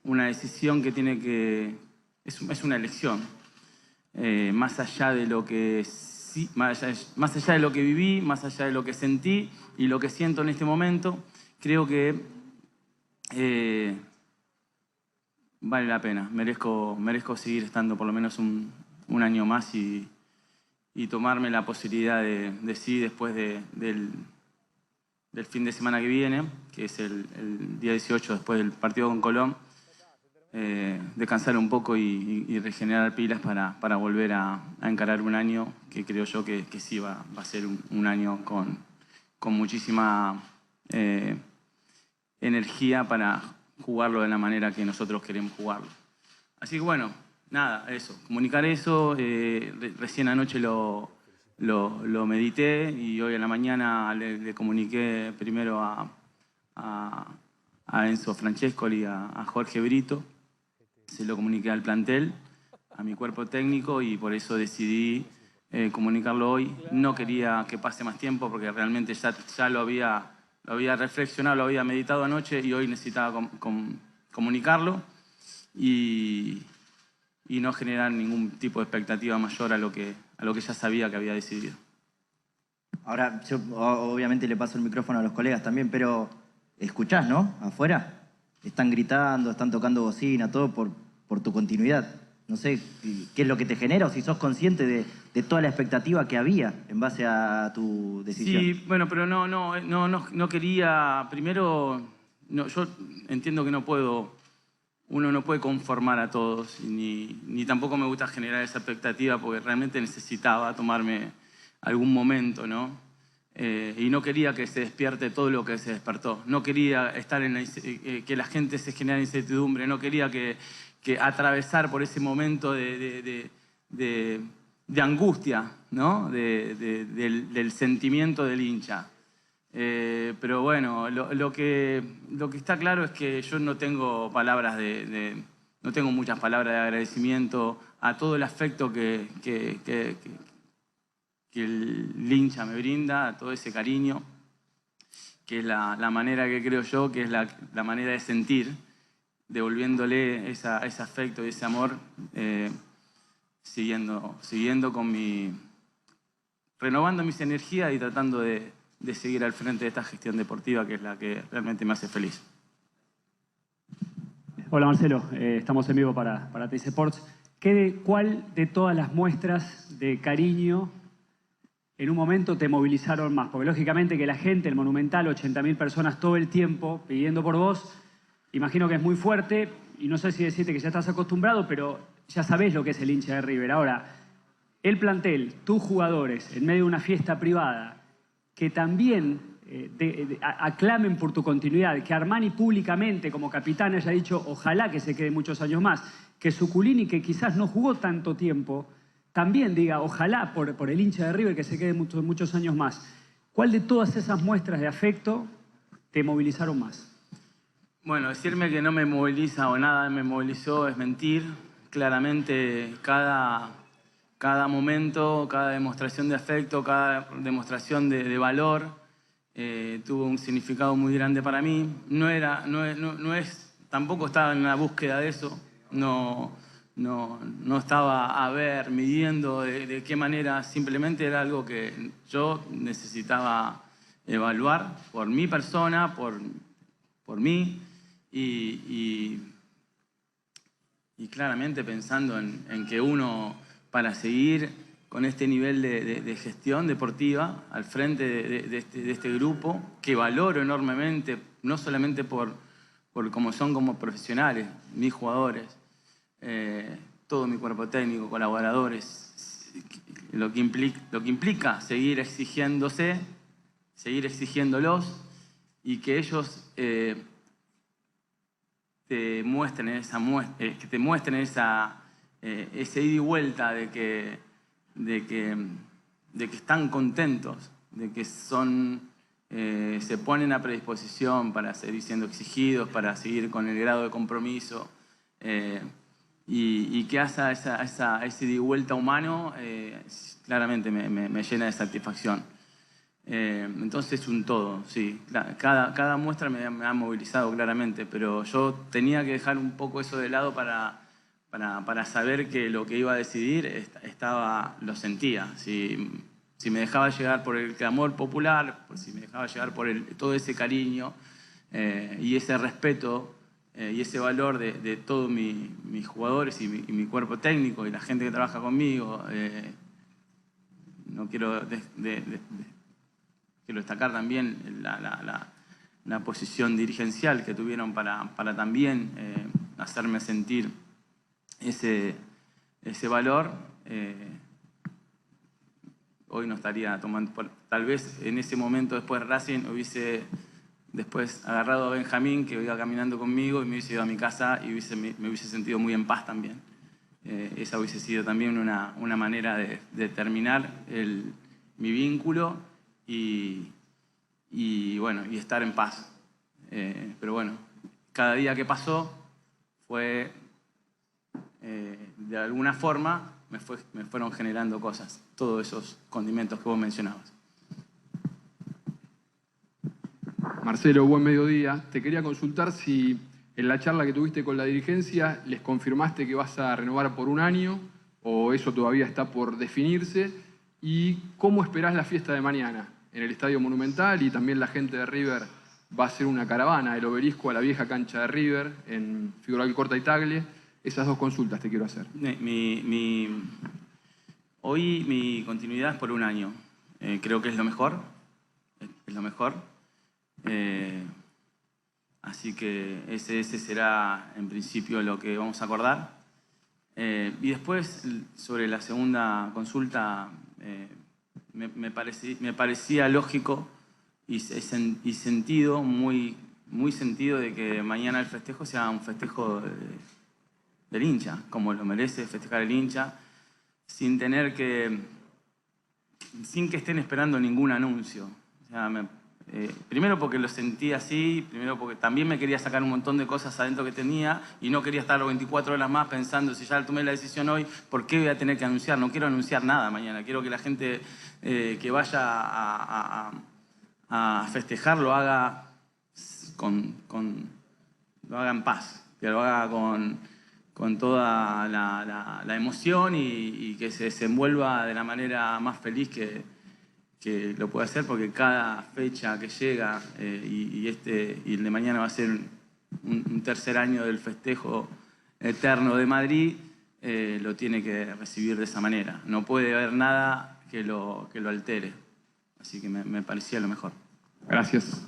decisión que tiene que... Es una elección. Más allá de lo que más allá de lo que viví, más allá de lo que sentí y lo que siento en este momento, creo que vale la pena. Merezco seguir estando por lo menos un año más y tomarme la posibilidad de sí después del fin de semana que viene, que es el día 18 después del partido con Colón, descansar un poco y regenerar pilas para volver a encarar un año que creo yo que sí va a ser un año con muchísima energía para jugarlo de la manera que nosotros queremos jugarlo. Así que bueno, nada, eso, comunicar eso. Recién anoche lo medité y hoy en la mañana le comuniqué primero a Enzo Francescoli, a Jorge Brito. Se lo comuniqué al plantel, a mi cuerpo técnico, y por eso decidí comunicarlo hoy. No quería que pase más tiempo porque realmente ya lo había reflexionado, lo había meditado anoche y hoy necesitaba comunicarlo y no generar ningún tipo de expectativa mayor a lo que ya sabía que había decidido. Ahora, yo obviamente le paso el micrófono a los colegas también, pero escuchás, ¿no? Afuera están gritando, están tocando bocina, todo por tu continuidad. No sé qué es lo que te genera o si sos consciente de toda la expectativa que había en base a tu decisión. Sí, bueno, pero no quería... Primero, yo entiendo que uno no puede conformar a todos, ni tampoco me gusta generar esa expectativa porque realmente necesitaba tomarme algún momento, ¿no? Y no quería que se despierte todo lo que se despertó. No quería estar que la gente se genere incertidumbre. No quería que atravesar por ese momento de angustia, ¿no? Del sentimiento del hincha. Pero bueno, lo que está claro es que yo no tengo palabras no tengo muchas palabras de agradecimiento a todo el afecto que el hincha me brinda, a todo ese cariño, que es la manera que creo yo, que es la manera de sentir, devolviéndole ese afecto y ese amor, siguiendo renovando mis energías y tratando de seguir al frente de esta gestión deportiva, que es la que realmente me hace feliz. Hola Marcelo, estamos en vivo para TIC Sports. ¿Cuál de todas las muestras de cariño en un momento te movilizaron más? Porque lógicamente que la gente, el Monumental, 80.000 personas todo el tiempo pidiendo por vos, imagino que es muy fuerte, y no sé si decirte que ya estás acostumbrado, pero ya sabés lo que es el hincha de River. Ahora, el plantel, tus jugadores, en medio de una fiesta privada, que también aclamen por tu continuidad, que Armani públicamente como capitán haya dicho ojalá que se quede muchos años más, que Zuculini, que quizás no jugó tanto tiempo, también diga ojalá por el hincha de River que se quede muchos años más. ¿Cuál de todas esas muestras de afecto te movilizaron más? Bueno, decirme que no me moviliza o nada me movilizó es mentir. Claramente cada momento, cada demostración de afecto, cada demostración de valor tuvo un significado muy grande para mí. Tampoco estaba en la búsqueda de eso. No estaba midiendo de qué manera, simplemente era algo que yo necesitaba evaluar por mi persona, por mí, y claramente pensando en que uno, para seguir con este nivel de gestión deportiva al frente de este grupo, que valoro enormemente, no solamente por cómo son como profesionales, mis jugadores, todo mi cuerpo técnico, colaboradores, lo que implica seguir exigiéndose, seguir exigiéndolos y que ellos te muestren ese ida y vuelta de que están contentos, de que se ponen a predisposición para seguir siendo exigidos, para seguir con el grado de compromiso y que hace ese ida y vuelta humano, claramente me llena de satisfacción. Entonces es un todo, sí. Cada muestra me ha movilizado claramente, pero yo tenía que dejar un poco eso de lado para saber que lo que iba a decidir lo sentía. Si me dejaba llegar por el clamor popular, si me dejaba llegar por todo ese cariño y ese respeto y ese valor de todos mis jugadores y mi cuerpo técnico y la gente que trabaja conmigo, no quiero quiero destacar también la posición dirigencial que tuvieron para también hacerme sentir ese valor. Hoy no estaría tomando, tal vez en ese momento después Racing hubiese después agarrado a Benjamín, que iba caminando conmigo, y me hubiese ido a mi casa y me hubiese sentido muy en paz también. Esa hubiese sido también una manera de terminar mi vínculo y estar en paz. Pero bueno, cada día que pasó fue, de alguna forma, me fueron generando cosas, todos esos condimentos que vos mencionabas. Marcelo, buen mediodía. Te quería consultar si en la charla que tuviste con la dirigencia les confirmaste que vas a renovar por un año o eso todavía está por definirse, y cómo esperás la fiesta de mañana en el Estadio Monumental, y también la gente de River va a hacer una caravana del Obelisco a la vieja cancha de River en Figueroa Corta y Tagle. Esas dos consultas te quiero hacer. Hoy mi continuidad es por un año. Creo que es lo mejor. Así que ese será en principio lo que vamos a acordar. Y después, sobre la segunda consulta, me parecía lógico y sentido, muy sentido, de que mañana el festejo sea un festejo del hincha, como lo merece festejar el hincha, sin que estén esperando ningún anuncio. O sea, primero porque lo sentí así, primero porque también me quería sacar un montón de cosas adentro que tenía y no quería estar 24 horas más pensando, si ya tomé la decisión hoy, ¿por qué voy a tener que anunciar? No quiero anunciar nada mañana. Quiero que la gente que vaya a festejar lo haga lo haga en paz, que lo haga con toda la emoción y que se desenvuelva de la manera más feliz que lo puede hacer, porque cada fecha que llega y el de mañana va a ser un tercer año del festejo eterno de Madrid, lo tiene que recibir de esa manera. No puede haber nada que lo altere. Así que me parecía lo mejor. Gracias.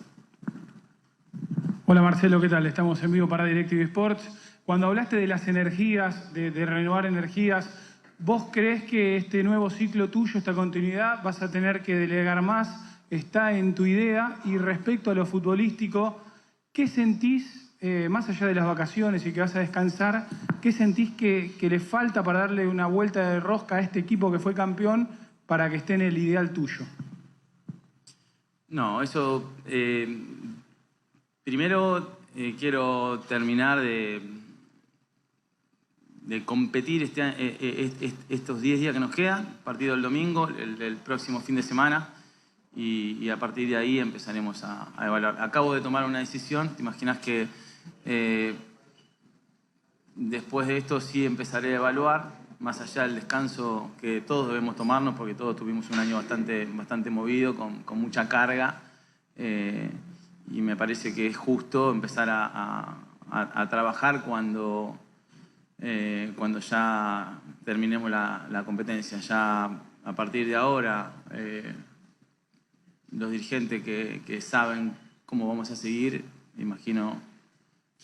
Hola Marcelo, ¿qué tal? Estamos en vivo para DirecTV Sports. Cuando hablaste de las energías, de renovar energías, ¿vos creés que este nuevo ciclo tuyo, esta continuidad, vas a tener que delegar más? ¿Está en tu idea? Y respecto a lo futbolístico, ¿qué sentís, más allá de las vacaciones y que vas a descansar, qué sentís que le falta para darle una vuelta de rosca a este equipo que fue campeón para que esté en el ideal tuyo? No, eso... primero quiero terminar de competir estos 10 días que nos quedan, partido el domingo, el próximo fin de semana, y a partir de ahí empezaremos a evaluar. Acabo de tomar una decisión, te imaginas que después de esto sí empezaré a evaluar, más allá del descanso que todos debemos tomarnos, porque todos tuvimos un año bastante movido, con mucha carga, y me parece que es justo empezar a trabajar cuando ya terminemos la competencia. Ya a partir de ahora, los dirigentes que saben cómo vamos a seguir, imagino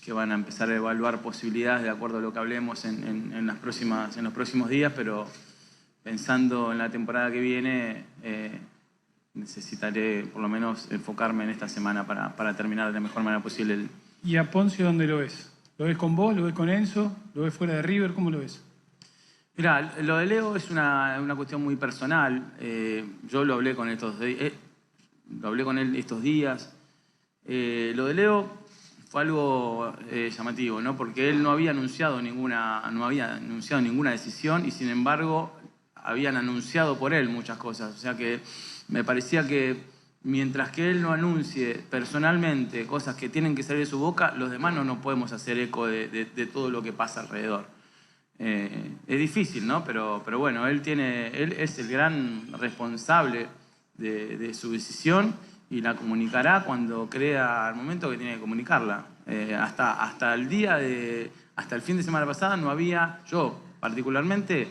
que van a empezar a evaluar posibilidades de acuerdo a lo que hablemos en los próximos días, pero pensando en la temporada que viene, necesitaré por lo menos enfocarme en esta semana para terminar de la mejor manera posible. ¿Y a Poncio dónde lo ves? ¿Lo ves con vos? ¿Lo ves con Enzo? ¿Lo ves fuera de River? ¿Cómo lo ves? Mirá, lo de Leo es una cuestión muy personal. Yo lo hablé con él estos días. Lo de Leo fue algo llamativo, ¿no? Porque él no había anunciado ninguna decisión y sin embargo habían anunciado por él muchas cosas. O sea que me parecía que mientras que él no anuncie personalmente cosas que tienen que salir de su boca, los demás no nos podemos hacer eco de todo lo que pasa alrededor. Es difícil, ¿no? Pero bueno, él es el gran responsable de su decisión y la comunicará cuando crea el momento que tiene que comunicarla. Hasta el fin de semana pasada no había, yo particularmente,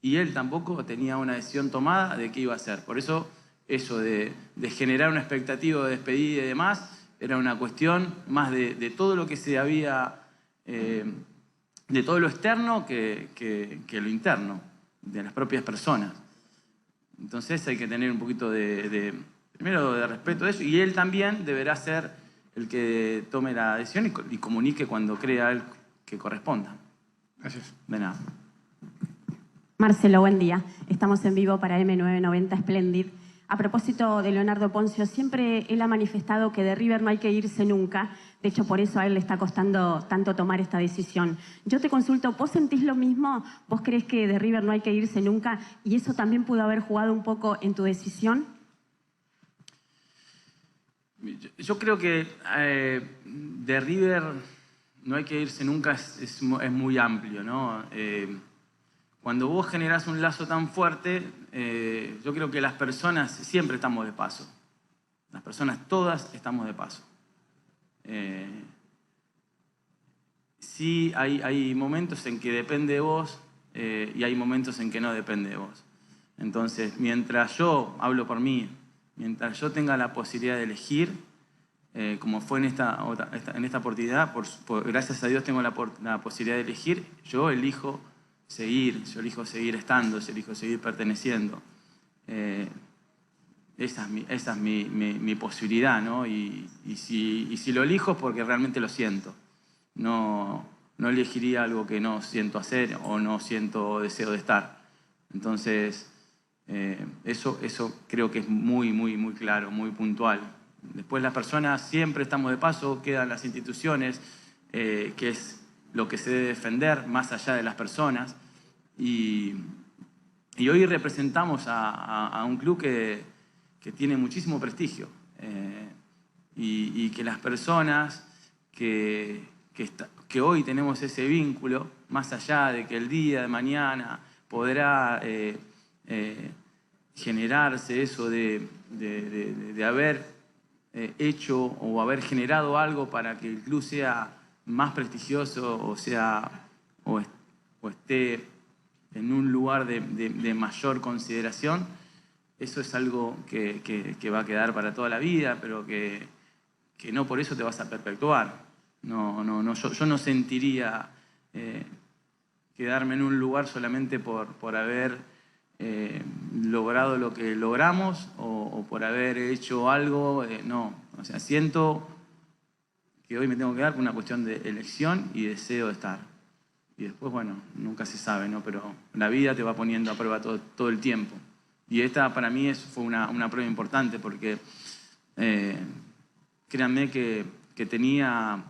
y él tampoco tenía una decisión tomada de qué iba a hacer. Por eso de generar una expectativa de despedida y demás era una cuestión más de todo lo que se había, de todo lo externo que lo interno, de las propias personas. Entonces hay que tener un poquito primero de respeto a eso, y él también deberá ser el que tome la decisión y comunique cuando crea él que corresponda. Gracias. De nada. Marcelo, buen día. Estamos en vivo para M990 Splendid. A propósito de Leonardo Poncio, siempre él ha manifestado que de River no hay que irse nunca. De hecho, por eso a él le está costando tanto tomar esta decisión. Yo te consulto, ¿vos sentís lo mismo? ¿Vos creés que de River no hay que irse nunca? ¿Y eso también pudo haber jugado un poco en tu decisión? Yo creo que de River no hay que irse nunca, es muy amplio, ¿no? Cuando vos generás un lazo tan fuerte, yo creo que las personas siempre estamos de paso. Las personas todas estamos de paso. Sí hay momentos en que depende de vos y hay momentos en que no depende de vos. Entonces, mientras yo, hablo por mí, mientras yo tenga la posibilidad de elegir, como fue en esta oportunidad, gracias a Dios tengo la posibilidad de elegir, yo elijo seguir estando, yo elijo seguir perteneciendo. Esa es mi posibilidad, ¿no? Y si lo elijo es porque realmente lo siento. No elegiría algo que no siento hacer o no siento deseo de estar. Entonces, eso creo que es muy, muy, muy claro, muy puntual. Después las personas siempre estamos de paso, quedan las instituciones, que es lo que se debe defender más allá de las personas. Y hoy representamos a un club que tiene muchísimo prestigio y que las personas que hoy tenemos ese vínculo, más allá de que el día de mañana podrá generarse eso de haber hecho o haber generado algo para que el club sea más prestigioso o esté en un lugar de mayor consideración, eso es algo que va a quedar para toda la vida, pero que no por eso te vas a perpetuar. Yo no sentiría quedarme en un lugar solamente por haber logrado lo que logramos o por haber hecho algo. No, o sea, siento que hoy me tengo que dar por una cuestión de elección y deseo de estar. Y después, bueno, nunca se sabe, ¿no? Pero la vida te va poniendo a prueba todo el tiempo. Y esta para mí fue una prueba importante porque créanme que tenía,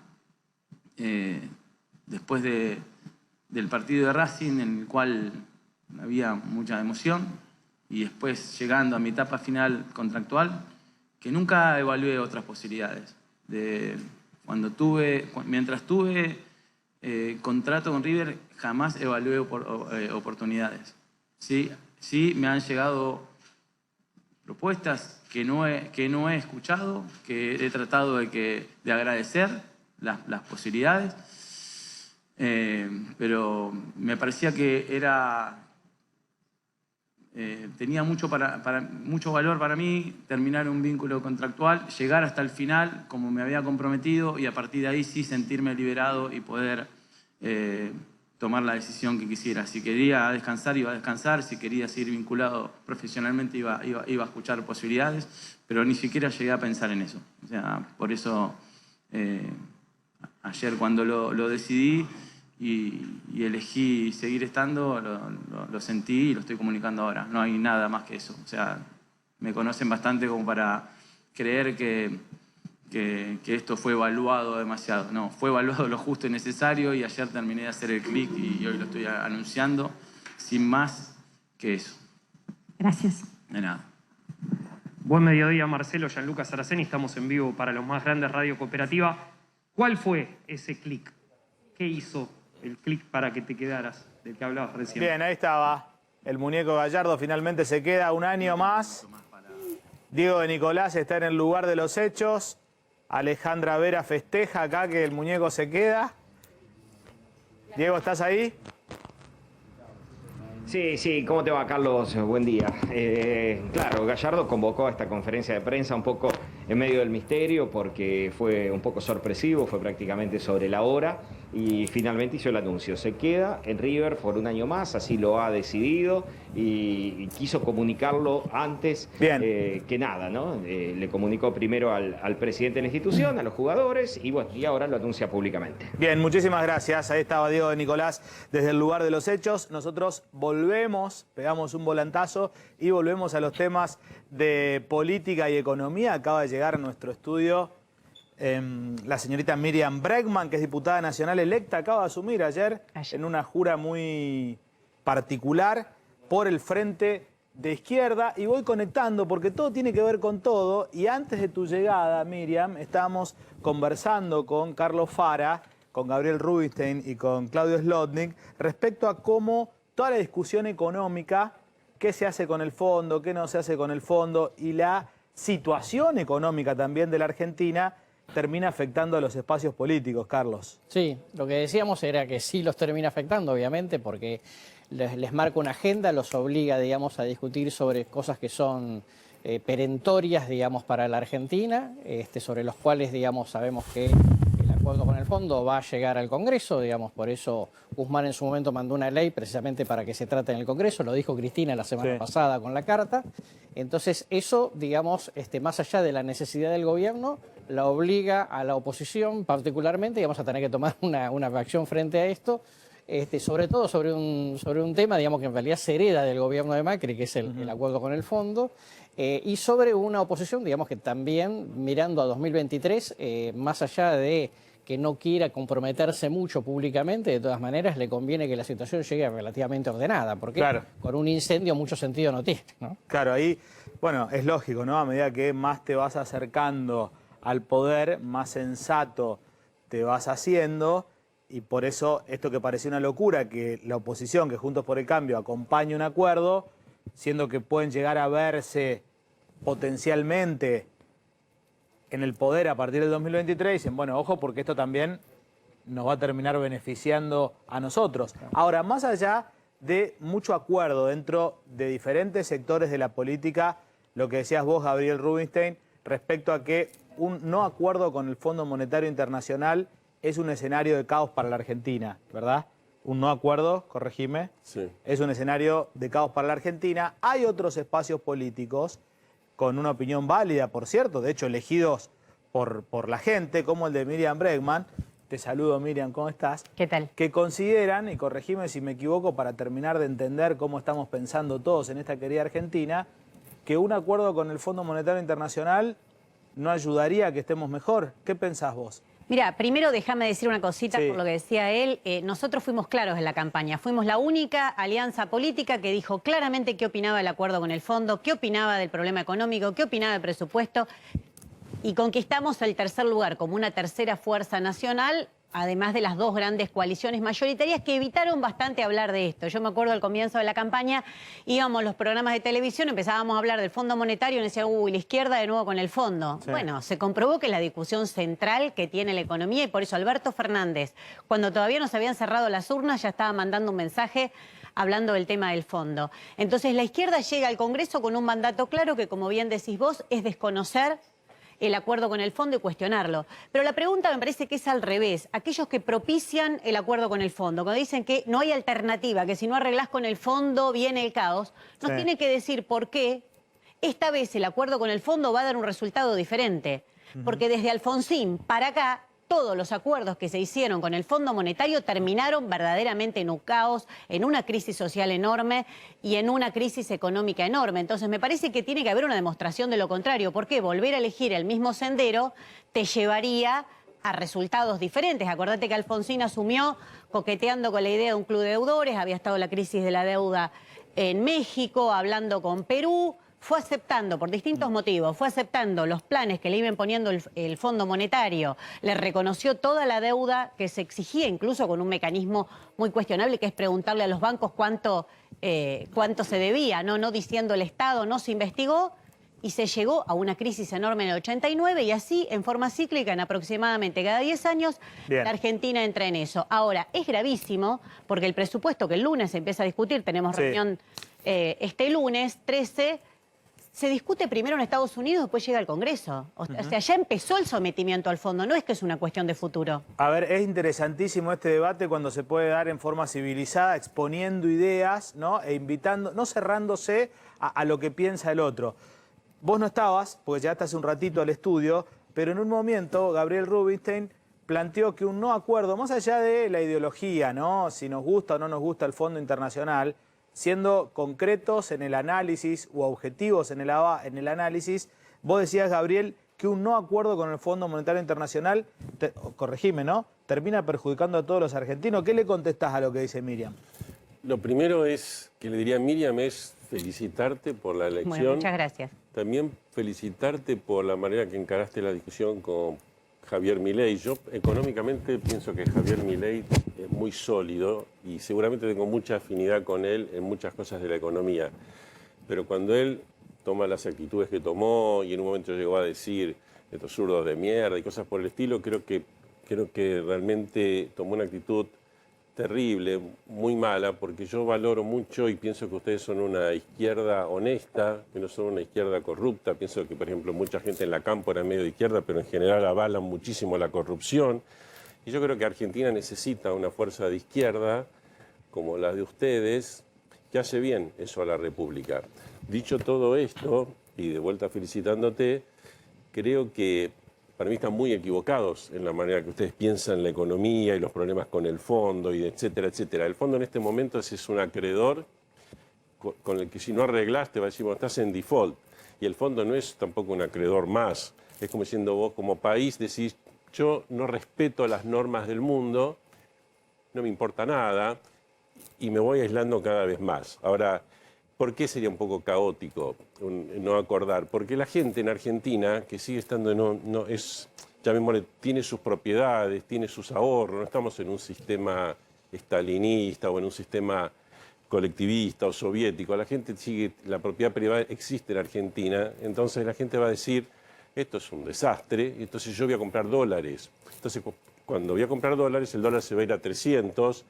después del partido de Racing, en el cual había mucha emoción, y después llegando a mi etapa final contractual, que nunca evalué otras posibilidades. Mientras tuve contrato con River, jamás evalué oportunidades. Sí, me han llegado propuestas que no he escuchado, que he tratado de agradecer las posibilidades, pero me parecía que tenía mucho valor para mí terminar un vínculo contractual, llegar hasta el final como me había comprometido y a partir de ahí sí sentirme liberado y poder tomar la decisión que quisiera. Si quería descansar, iba a descansar. Si quería seguir vinculado profesionalmente, iba a escuchar posibilidades. Pero ni siquiera llegué a pensar en eso. O sea, por eso ayer cuando lo decidí y elegí seguir estando, lo sentí y lo estoy comunicando ahora. No hay nada más que eso. O sea, me conocen bastante como para creer que esto fue evaluado demasiado. No, fue evaluado lo justo y necesario y ayer terminé de hacer el clic y hoy lo estoy anunciando sin más que eso. Gracias. De nada. Buen mediodía, Marcelo, Gianluca Saraceni. Estamos en vivo para los más grandes Radio Cooperativa. ¿Cuál fue ese clic? ¿Qué hizo el clic para que te quedaras del que hablabas recién? Bien, ahí estaba. El muñeco Gallardo finalmente se queda un año más. Diego de Nicolás está en el lugar de los hechos. Alejandra Vera festeja acá que el muñeco se queda. Diego, ¿estás ahí? Sí, ¿cómo te va, Carlos? Buen día. Claro, Gallardo convocó a esta conferencia de prensa un poco en medio del misterio porque fue un poco sorpresivo, fue prácticamente sobre la hora y finalmente hizo el anuncio. Se queda en River por un año más, así lo ha decidido y quiso comunicarlo antes que nada, ¿no? Le comunicó primero al presidente de la institución, a los jugadores y bueno, y ahora lo anuncia públicamente. Bien, muchísimas gracias. Ahí estaba Diego de Nicolás desde el lugar de los hechos. Nosotros volvemos, pegamos un volantazo y volvemos a los temas de política y economía. Acaba de llegar a nuestro estudio la señorita Miriam Bregman, que es diputada nacional electa, acaba de asumir ayer en una jura muy particular por el Frente de Izquierda. Y voy conectando porque todo tiene que ver con todo. Y antes de tu llegada, Miriam, estábamos conversando con Carlos Fara, con Gabriel Rubinstein y con Claudio Slotnick respecto a cómo toda la discusión económica, qué se hace con el fondo, qué no se hace con el fondo y la situación económica también de la Argentina termina afectando a los espacios políticos, Carlos. Sí, lo que decíamos era que sí los termina afectando, obviamente, porque les marca una agenda, los obliga, digamos, a discutir sobre cosas que son perentorias, digamos, para la Argentina, sobre los cuales, digamos, sabemos que el acuerdo con el fondo va a llegar al Congreso, digamos, por eso Guzmán en su momento mandó una ley precisamente para que se trate en el Congreso, lo dijo Cristina la semana pasada con la carta. Entonces eso, digamos, más allá de la necesidad del gobierno, la obliga a la oposición particularmente, digamos, a tener que tomar una acción frente a esto, sobre todo sobre un tema, digamos, que en realidad se hereda del gobierno de Macri, que es el acuerdo con el fondo, y sobre una oposición, digamos, que también mirando a 2023, más allá de que no quiera comprometerse mucho públicamente, de todas maneras le conviene que la situación llegue relativamente ordenada, porque con un incendio mucho sentido no tiene, ¿no? Claro, ahí, bueno, es lógico, ¿no? A medida que más te vas acercando al poder, más sensato te vas haciendo, y por eso esto que parecía una locura, que la oposición, que Juntos por el Cambio acompañe un acuerdo, siendo que pueden llegar a verse potencialmente en el poder a partir del 2023, dicen, bueno, ojo, porque esto también nos va a terminar beneficiando a nosotros. Ahora, más allá de mucho acuerdo dentro de diferentes sectores de la política, lo que decías vos, Gabriel Rubinstein, respecto a que un no acuerdo con el Fondo Monetario Internacional es un escenario de caos para la Argentina, ¿verdad? Un no acuerdo, corregime, es un escenario de caos para la Argentina. Hay otros espacios políticos con una opinión válida, por cierto, de hecho elegidos por la gente, como el de Miriam Bregman. Te saludo, Miriam, ¿cómo estás? ¿Qué tal? Que consideran, y corregime si me equivoco para terminar de entender cómo estamos pensando todos en esta querida Argentina, que un acuerdo con el Fondo Monetario Internacional no ayudaría a que estemos mejor. ¿Qué pensás vos? Mira, primero déjame decir una cosita por lo que decía él. Nosotros fuimos claros en la campaña. Fuimos la única alianza política que dijo claramente qué opinaba del acuerdo con el fondo, qué opinaba del problema económico, qué opinaba del presupuesto. Y conquistamos el tercer lugar como una tercera fuerza nacional, además de las dos grandes coaliciones mayoritarias que evitaron bastante hablar de esto. Yo me acuerdo al comienzo de la campaña, íbamos a los programas de televisión, empezábamos a hablar del Fondo Monetario y nos decían, uy, la izquierda de nuevo con el fondo. Sí. Bueno, se comprobó que es la discusión central que tiene la economía y por eso Alberto Fernández, cuando todavía no se habían cerrado las urnas, ya estaba mandando un mensaje hablando del tema del fondo. Entonces la izquierda llega al Congreso con un mandato claro que, como bien decís vos, es desconocer el acuerdo con el fondo y cuestionarlo. Pero la pregunta me parece que es al revés. Aquellos que propician el acuerdo con el fondo, cuando dicen que no hay alternativa, que si no arreglás con el fondo viene el caos, nos tienen que decir por qué esta vez el acuerdo con el fondo va a dar un resultado diferente. Porque desde Alfonsín para acá, todos los acuerdos que se hicieron con el Fondo Monetario terminaron verdaderamente en un caos, en una crisis social enorme y en una crisis económica enorme. Entonces me parece que tiene que haber una demostración de lo contrario, porque volver a elegir el mismo sendero te llevaría a resultados diferentes. Acordate que Alfonsín asumió coqueteando con la idea de un club de deudores, había estado la crisis de la deuda en México, hablando con Perú. Fue aceptando, por distintos motivos, fue aceptando los planes que le iba imponiendo el Fondo Monetario, le reconoció toda la deuda que se exigía, incluso con un mecanismo muy cuestionable, que es preguntarle a los bancos cuánto se debía, no diciendo el Estado, no se investigó, y se llegó a una crisis enorme en el 89, y así, en forma cíclica, en aproximadamente cada 10 años, la Argentina entra en eso. Ahora, es gravísimo, porque el presupuesto que el lunes se empieza a discutir, tenemos reunión este lunes, 13... se discute primero en Estados Unidos, después llega al Congreso. O sea, ya empezó el sometimiento al fondo, no es que es una cuestión de futuro. A ver, es interesantísimo este debate cuando se puede dar en forma civilizada, exponiendo ideas, ¿no? E invitando, no cerrándose a lo que piensa el otro. Vos no estabas, porque llegaste hace un ratito al estudio, pero en un momento Gabriel Rubinstein planteó que un no acuerdo, más allá de la ideología, ¿no? Si nos gusta o no nos gusta el Fondo Internacional, siendo concretos en el análisis o objetivos en el análisis, vos decías, Gabriel, que un no acuerdo con el Fondo Monetario Internacional, corregime, ¿no?, termina perjudicando a todos los argentinos. ¿Qué le contestás a lo que dice Miriam? Lo primero que le diría a Miriam es felicitarte por la elección. Bueno, muchas gracias. También felicitarte por la manera que encaraste la discusión con Javier Milei. Yo económicamente pienso que Javier Milei es muy sólido y seguramente tengo mucha afinidad con él en muchas cosas de la economía. Pero cuando él toma las actitudes que tomó y en un momento llegó a decir estos zurdos de mierda y cosas por el estilo, creo que realmente tomó una actitud terrible, muy mala, porque yo valoro mucho y pienso que ustedes son una izquierda honesta, que no son una izquierda corrupta. Pienso que, por ejemplo, mucha gente en la campo era medio de izquierda, pero en general avalan muchísimo la corrupción. Y yo creo que Argentina necesita una fuerza de izquierda, como la de ustedes, que hace bien eso a la República. Dicho todo esto, y de vuelta felicitándote, creo que para mí están muy equivocados en la manera que ustedes piensan la economía y los problemas con el fondo, y etcétera, etcétera. El fondo en este momento es un acreedor con el que si no arreglas te va a decir, bueno, estás en default. Y el fondo no es tampoco un acreedor más. Es como diciendo vos, como país, decís, yo no respeto las normas del mundo, no me importa nada, y me voy aislando cada vez más. Ahora, ¿por qué sería un poco caótico no acordar? Porque la gente en Argentina, que sigue estando, llamémosle, tiene sus propiedades, tiene sus ahorros, no estamos en un sistema estalinista o en un sistema colectivista o soviético. La gente sigue, la propiedad privada existe en Argentina, entonces la gente va a decir, esto es un desastre, entonces yo voy a comprar dólares. Entonces, cuando voy a comprar dólares, el dólar se va a ir a 300.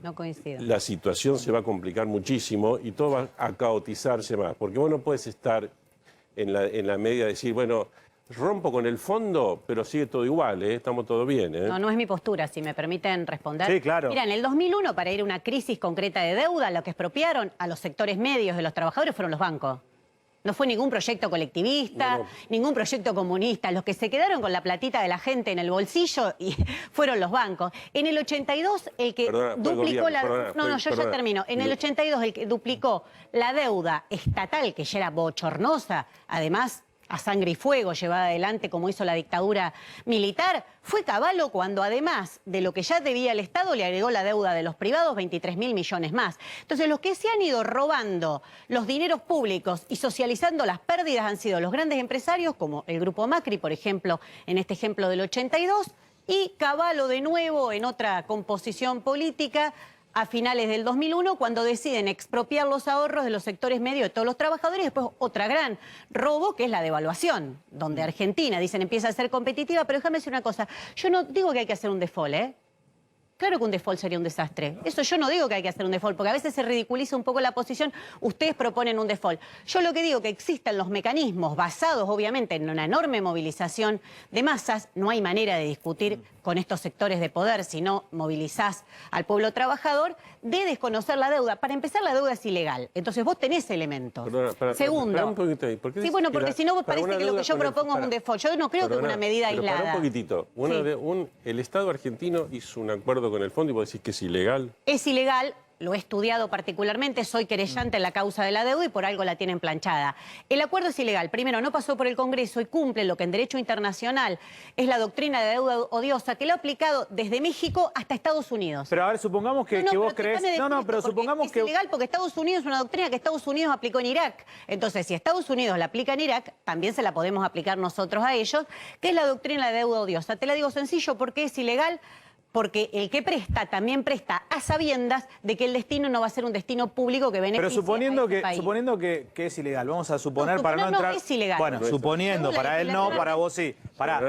No coincido. La situación se va a complicar muchísimo y todo va a caotizarse más. Porque vos no puedes estar en la media de decir, bueno, rompo con el fondo, pero sigue todo igual, estamos todo bien. No es mi postura, si me permiten responder. Sí, claro. Mira, en el 2001, para ir a una crisis concreta de deuda, lo que expropiaron a los sectores medios de los trabajadores fueron los bancos. No fue ningún proyecto colectivista, ningún proyecto comunista. Los que se quedaron con la platita de la gente en el bolsillo fueron los bancos. En el 82, el que duplicó la... ya termino. En el 82, el que duplicó la deuda estatal, que ya era bochornosa, además a sangre y fuego llevada adelante como hizo la dictadura militar, fue Cavallo cuando además de lo que ya debía el Estado le agregó la deuda de los privados 23.000 millones más. Entonces los que se han ido robando los dineros públicos y socializando las pérdidas han sido los grandes empresarios como el Grupo Macri, por ejemplo, en este ejemplo del 82, y Cavallo de nuevo en otra composición política a finales del 2001, cuando deciden expropiar los ahorros de los sectores medios de todos los trabajadores, y después otra gran robo, que es la devaluación, donde Argentina, dicen, empieza a ser competitiva, pero déjame decir una cosa, yo no digo que hay que hacer un default, Claro que un default sería un desastre. Eso yo no digo que hay que hacer un default, porque a veces se ridiculiza un poco la posición. Ustedes proponen un default. Yo lo que digo que existen los mecanismos basados, obviamente, en una enorme movilización de masas. No hay manera de discutir con estos sectores de poder si no movilizás al pueblo trabajador, de desconocer la deuda. Para empezar, la deuda es ilegal. Entonces vos tenés elementos. Segundo. Un poquito ahí. Sí, bueno, porque si no parece que lo que yo propongo es un default. Yo no creo que es una medida aislada. Para un poquitito. El Estado argentino hizo un acuerdo con el fondo y vos decís que es ilegal. Es ilegal. Lo he estudiado particularmente, soy querellante en la causa de la deuda y por algo la tienen planchada. El acuerdo es ilegal. Primero, no pasó por el Congreso y cumple lo que en derecho internacional es la doctrina de deuda odiosa, que lo ha aplicado desde México hasta Estados Unidos. Pero a ver, supongamos que vos crees... pero supongamos que... Es ilegal porque Estados Unidos es una doctrina que Estados Unidos aplicó en Irak. Entonces, si Estados Unidos la aplica en Irak, también se la podemos aplicar nosotros a ellos, que es la doctrina de deuda odiosa. Te la digo sencillo porque es ilegal. Porque el que presta también presta a sabiendas de que el destino no va a ser un destino público que beneficie. Pero suponiendo que es ilegal, vamos a suponer para no entrar... No, es ilegal. Bueno, suponiendo, para él no, para vos sí.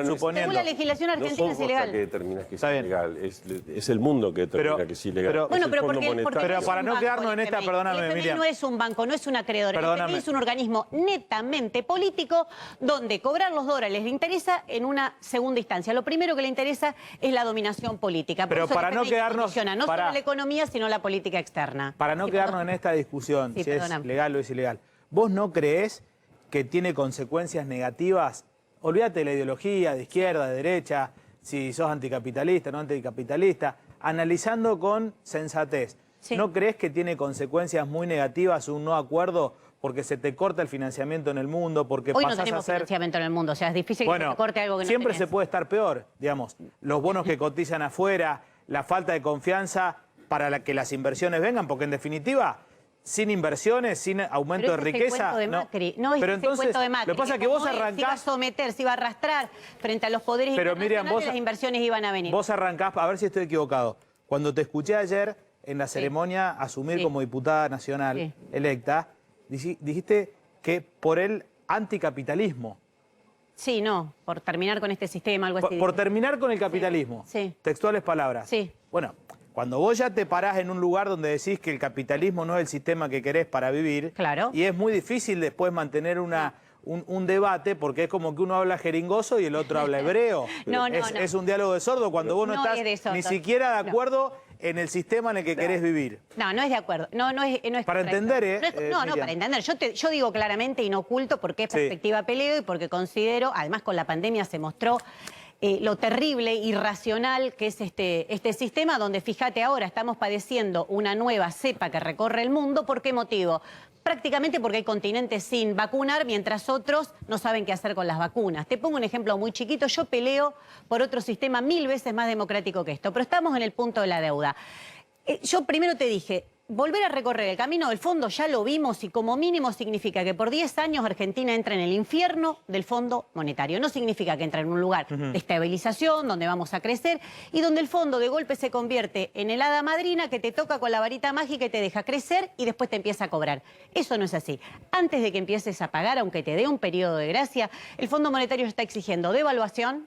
Suponiendo. Según la legislación argentina es ilegal. Que determinas que es ilegal, es el mundo que determina que es ilegal. Pero para no quedarnos en esta, perdóname, Miriam. No es un banco, no es un acreedor. El FMI es un organismo netamente político donde cobrar los dólares le interesa en una segunda instancia. Lo primero que le interesa es la dominación política. Pero para no quedarnos... No solo la economía, sino la política externa. Para no quedarnos en esta discusión, si es legal o es ilegal, ¿vos no creés que tiene consecuencias negativas? Olvídate de la ideología, de izquierda, de derecha, si sos anticapitalista, no anticapitalista, analizando con sensatez. ¿No crees que tiene consecuencias muy negativas un no acuerdo? Porque se te corta el financiamiento en el mundo, porque hoy pasas no tenemos a ser... financiamiento en el mundo, o sea, es difícil que se te corte algo que no siempre tenés. se puede estar peor, digamos. Los bonos que cotizan afuera, la falta de confianza para que las inversiones vengan, porque en definitiva, sin inversiones, sin aumento de riqueza... Pero es el cuento de Macri. Lo que pasa es que vos arrancás... Se iba a someter, se iba a arrastrar frente a los poderes internacionales, Miriam, las inversiones iban a venir. Vos arrancás, a ver si estoy equivocado, cuando te escuché ayer en la ceremonia asumir como diputada nacional electa, dijiste que por el anticapitalismo. Sí, no, por terminar con este sistema, algo así. Por terminar con el capitalismo. Sí. Textuales palabras. Sí. Bueno, cuando vos ya te parás en un lugar donde decís que el capitalismo no es el sistema que querés para vivir, claro, y es muy difícil después mantener un debate, porque es como que uno habla jeringoso y el otro habla hebreo. Es un diálogo de sordo cuando vos no estás ni siquiera de acuerdo en el sistema en el que querés vivir. No es de acuerdo. No es para entender, para entender. Yo digo claramente y no oculto porque es perspectiva peleo y porque considero, además con la pandemia se mostró lo terrible, irracional que es este sistema, donde fíjate ahora estamos padeciendo una nueva cepa que recorre el mundo. ¿Por qué motivo? Prácticamente porque hay continentes sin vacunar, mientras otros no saben qué hacer con las vacunas. Te pongo un ejemplo muy chiquito. Yo peleo por otro sistema 1000 veces más democrático que esto, pero estamos en el punto de la deuda. Yo primero te dije, volver a recorrer el camino del fondo ya lo vimos y como mínimo significa que por 10 años Argentina entra en el infierno del Fondo Monetario. No significa que entra en un lugar de estabilización, donde vamos a crecer y donde el fondo de golpe se convierte en el hada madrina que te toca con la varita mágica y te deja crecer y después te empieza a cobrar. Eso no es así. Antes de que empieces a pagar, aunque te dé un periodo de gracia, el Fondo Monetario está exigiendo devaluación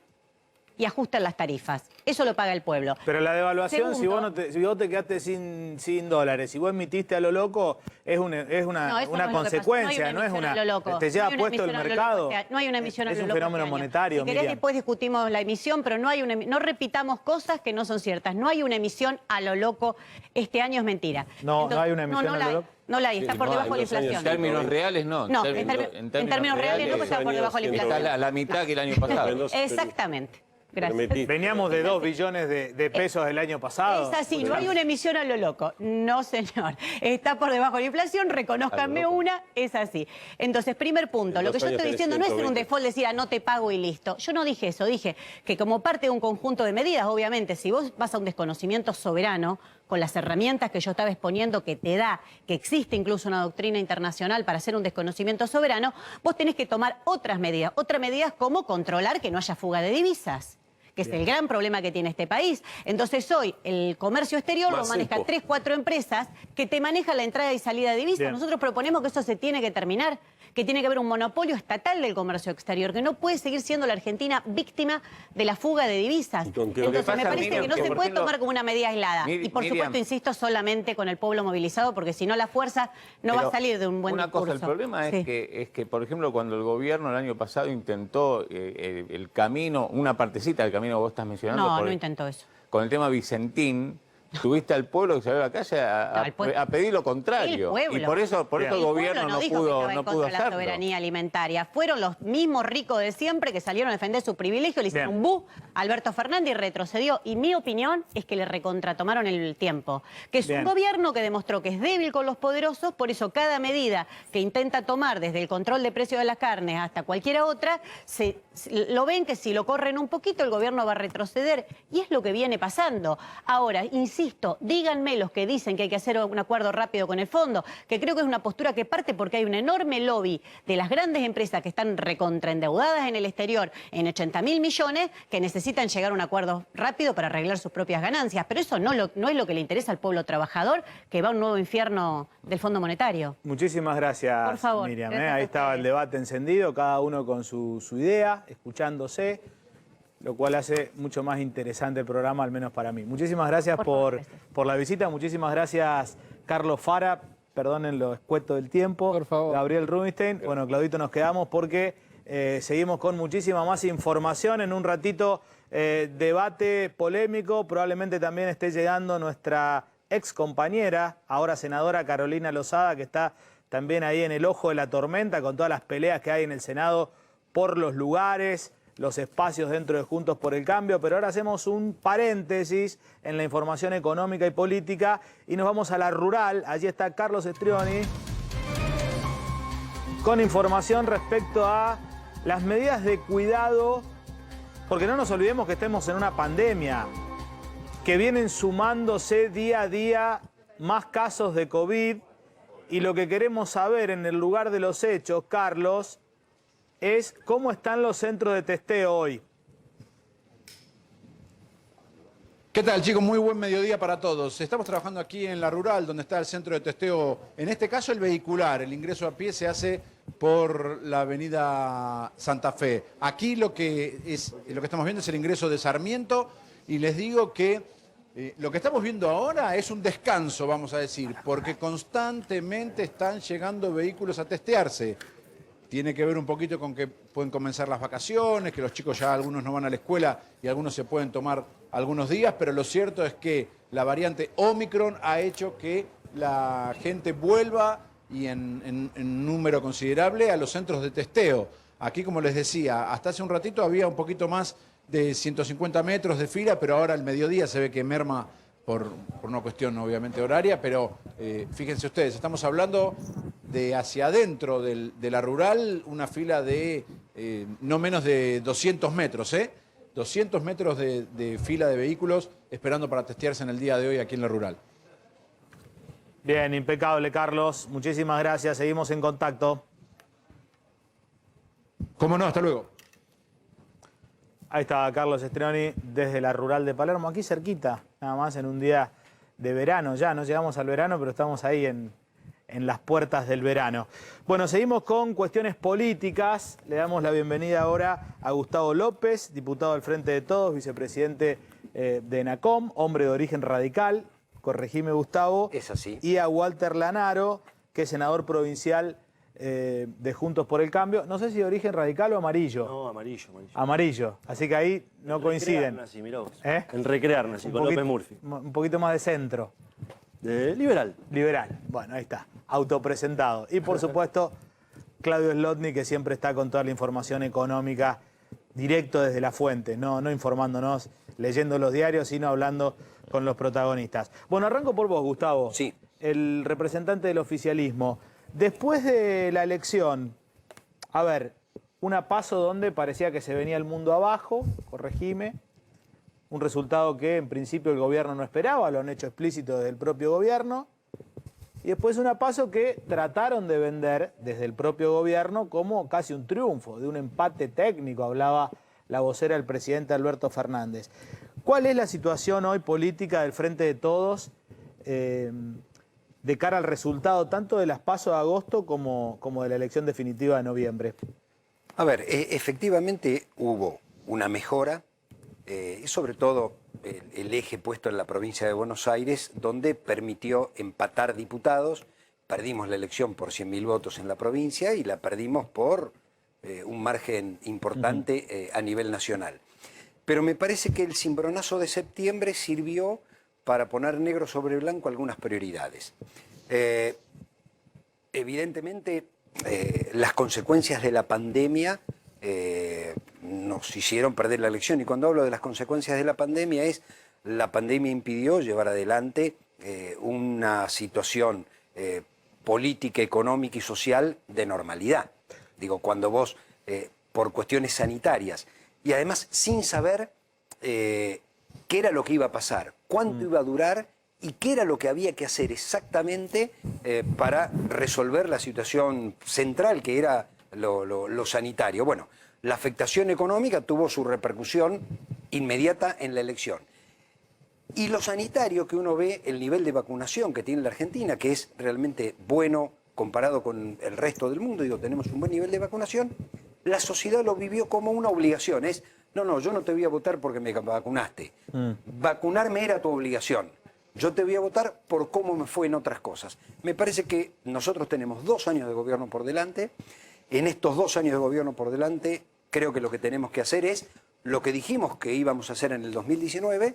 y ajustan las tarifas. Eso lo paga el pueblo. Pero la devaluación, si vos te quedaste sin dólares, si vos emitiste a lo loco, es una consecuencia, no es una... Te lleva puesto el mercado. No hay una emisión a lo loco. Es un fenómeno monetario, Si querés, después discutimos la emisión, pero no repitamos cosas que no son ciertas. No hay una emisión a lo loco. Este año es mentira. No hay una emisión a lo loco. No la hay, está por debajo de la inflación. En términos reales no. No, en términos reales no, porque está por debajo de la inflación. Está la mitad que el año pasado. Exactamente. Gracias. Veníamos de 2 billones de pesos el año pasado. Es así, no hay una emisión a lo loco. No, señor. Está por debajo de la inflación, reconózcanme una, es así. Entonces, primer punto, lo que yo estoy diciendo no es un default decir, no te pago y listo. Yo no dije eso, dije que como parte de un conjunto de medidas, obviamente, si vos vas a un desconocimiento soberano, con las herramientas que yo estaba exponiendo que te da, que existe incluso una doctrina internacional para hacer un desconocimiento soberano, vos tenés que tomar otras medidas como controlar que no haya fuga de divisas, que es el gran problema que tiene este país. Entonces hoy el comercio exterior lo manejan 3, 4 empresas que te manejan la entrada y salida de divisas. Nosotros proponemos que eso se tiene que terminar, que tiene que haber un monopolio estatal del comercio exterior, que no puede seguir siendo la Argentina víctima de la fuga de divisas. Entonces me parece que no se puede tomar como una medida aislada. Y por supuesto, insisto, solamente con el pueblo movilizado, porque si no la fuerza no va a salir de un buen discurso. Una cosa, el problema es que, por ejemplo, cuando el gobierno el año pasado intentó el camino, una partecita del camino que vos estás mencionando. No intentó eso. Con el tema Vicentín, tuviste al pueblo que salió a la calle a pedir lo contrario. Y por eso el gobierno no pudo hacerlo. La soberanía alimentaria. Fueron los mismos ricos de siempre que salieron a defender su privilegio, le hicieron un bu a Alberto Fernández y retrocedió. Y mi opinión es que le recontratomaron el tiempo. Que es un gobierno que demostró que es débil con los poderosos, por eso cada medida que intenta tomar, desde el control de precios de las carnes hasta cualquiera otra, lo ven que si lo corren un poquito el gobierno va a retroceder. Y es lo que viene pasando. Ahora, insisto, díganme los que dicen que hay que hacer un acuerdo rápido con el fondo, que creo que es una postura que parte porque hay un enorme lobby de las grandes empresas que están recontraendeudadas en el exterior en 80.000 millones, que necesitan llegar a un acuerdo rápido para arreglar sus propias ganancias. Pero eso no es lo que le interesa al pueblo trabajador, que va a un nuevo infierno del Fondo Monetario. Muchísimas gracias, por favor, Miriam. gracias Ahí estaba el debate encendido, cada uno con su idea, escuchándose, lo cual hace mucho más interesante el programa, al menos para mí. Muchísimas gracias por la visita, muchísimas gracias Carlos Fara, perdonen lo escueto del tiempo, por favor. Gabriel Rubinstein, bueno, Claudito, nos quedamos porque seguimos con muchísima más información. En un ratito, debate polémico, probablemente también esté llegando nuestra ex compañera, ahora senadora Carolina Lozada, que está también ahí en el ojo de la tormenta con todas las peleas que hay en el Senado por los lugares, los espacios dentro de Juntos por el Cambio, pero ahora hacemos un paréntesis en la información económica y política y nos vamos a la rural. Allí está Carlos Estrioni con información respecto a las medidas de cuidado, porque no nos olvidemos que estemos en una pandemia, que vienen sumándose día a día más casos de COVID y lo que queremos saber en el lugar de los hechos, Carlos, es cómo están los centros de testeo hoy. ¿Qué tal, chicos? Muy buen mediodía para todos. Estamos trabajando aquí en la rural, donde está el centro de testeo, en este caso el vehicular. El ingreso a pie se hace por la avenida Santa Fe. Aquí lo que estamos viendo es el ingreso de Sarmiento y les digo que lo que estamos viendo ahora es un descanso, vamos a decir, porque constantemente están llegando vehículos a testearse. Tiene que ver un poquito con que pueden comenzar las vacaciones, que los chicos ya algunos no van a la escuela y algunos se pueden tomar algunos días, pero lo cierto es que la variante Omicron ha hecho que la gente vuelva y en número considerable a los centros de testeo. Aquí, como les decía, hasta hace un ratito había un poquito más de 150 metros de fila, pero ahora al mediodía se ve que merma por una cuestión obviamente horaria, pero fíjense ustedes, estamos hablando de hacia adentro de la rural, una fila de no menos de 200 metros, 200 metros de fila de vehículos esperando para testearse en el día de hoy aquí en la rural. Bien, impecable, Carlos. Muchísimas gracias. Seguimos en contacto. ¿Cómo no? Hasta luego. Ahí está Carlos Estrioni desde la rural de Palermo, aquí cerquita, nada más en un día de verano. Ya no llegamos al verano, pero estamos ahí en las puertas del verano. Bueno, seguimos con cuestiones políticas. Le damos la bienvenida ahora a Gustavo López, diputado del Frente de Todos, vicepresidente de ENACOM, hombre de origen radical. Corregime, Gustavo. Es así. Y a Walter Lanaro, que es senador provincial de Juntos por el Cambio. No sé si de origen radical o amarillo. No, amarillo. Amarillo. Así que ahí no coinciden. Nací, mirá vos. En Recrear nací, con López Murphy. Un poquito más de centro. Liberal. Liberal. Bueno, ahí está. Autopresentado. Y por supuesto, Claudio Slotny, que siempre está con toda la información económica directo desde la fuente, no informándonos, leyendo los diarios, sino hablando con los protagonistas. Bueno, arranco por vos, Gustavo. Sí. El representante del oficialismo. Después de la elección, a ver, una PASO donde parecía que se venía el mundo abajo, corregime, un resultado que en principio el gobierno no esperaba, lo han hecho explícito desde el propio gobierno, y después una PASO que trataron de vender desde el propio gobierno como casi un triunfo, de un empate técnico, hablaba la vocera del presidente Alberto Fernández. ¿Cuál es la situación hoy política del Frente de Todos de cara al resultado tanto de las PASO de agosto como de la elección definitiva de noviembre? A ver, efectivamente hubo una mejora, y sobre todo el eje puesto en la provincia de Buenos Aires, donde permitió empatar diputados. Perdimos la elección por 100.000 votos en la provincia y la perdimos por un margen importante a nivel nacional. Pero me parece que el cimbronazo de septiembre sirvió para poner negro sobre blanco algunas prioridades. Evidentemente, las consecuencias de la pandemia nos hicieron perder la elección. Y cuando hablo de las consecuencias de la pandemia la pandemia impidió llevar adelante una situación política, económica y social de normalidad. Digo, cuando vos, por cuestiones sanitarias, y además sin saber qué era lo que iba a pasar, cuánto iba a durar y qué era lo que había que hacer exactamente para resolver la situación central, que era lo sanitario. Bueno, la afectación económica tuvo su repercusión inmediata en la elección. Y lo sanitario, que uno ve el nivel de vacunación que tiene la Argentina, que es realmente bueno comparado con el resto del mundo, digo, tenemos un buen nivel de vacunación, la sociedad lo vivió como una obligación. No, yo no te voy a votar porque me vacunaste. Vacunarme era tu obligación. Yo te voy a votar por cómo me fue en otras cosas. Me parece que nosotros tenemos 2 años de gobierno por delante. En estos 2 años de gobierno por delante, creo que lo que tenemos que hacer es lo que dijimos que íbamos a hacer en el 2019,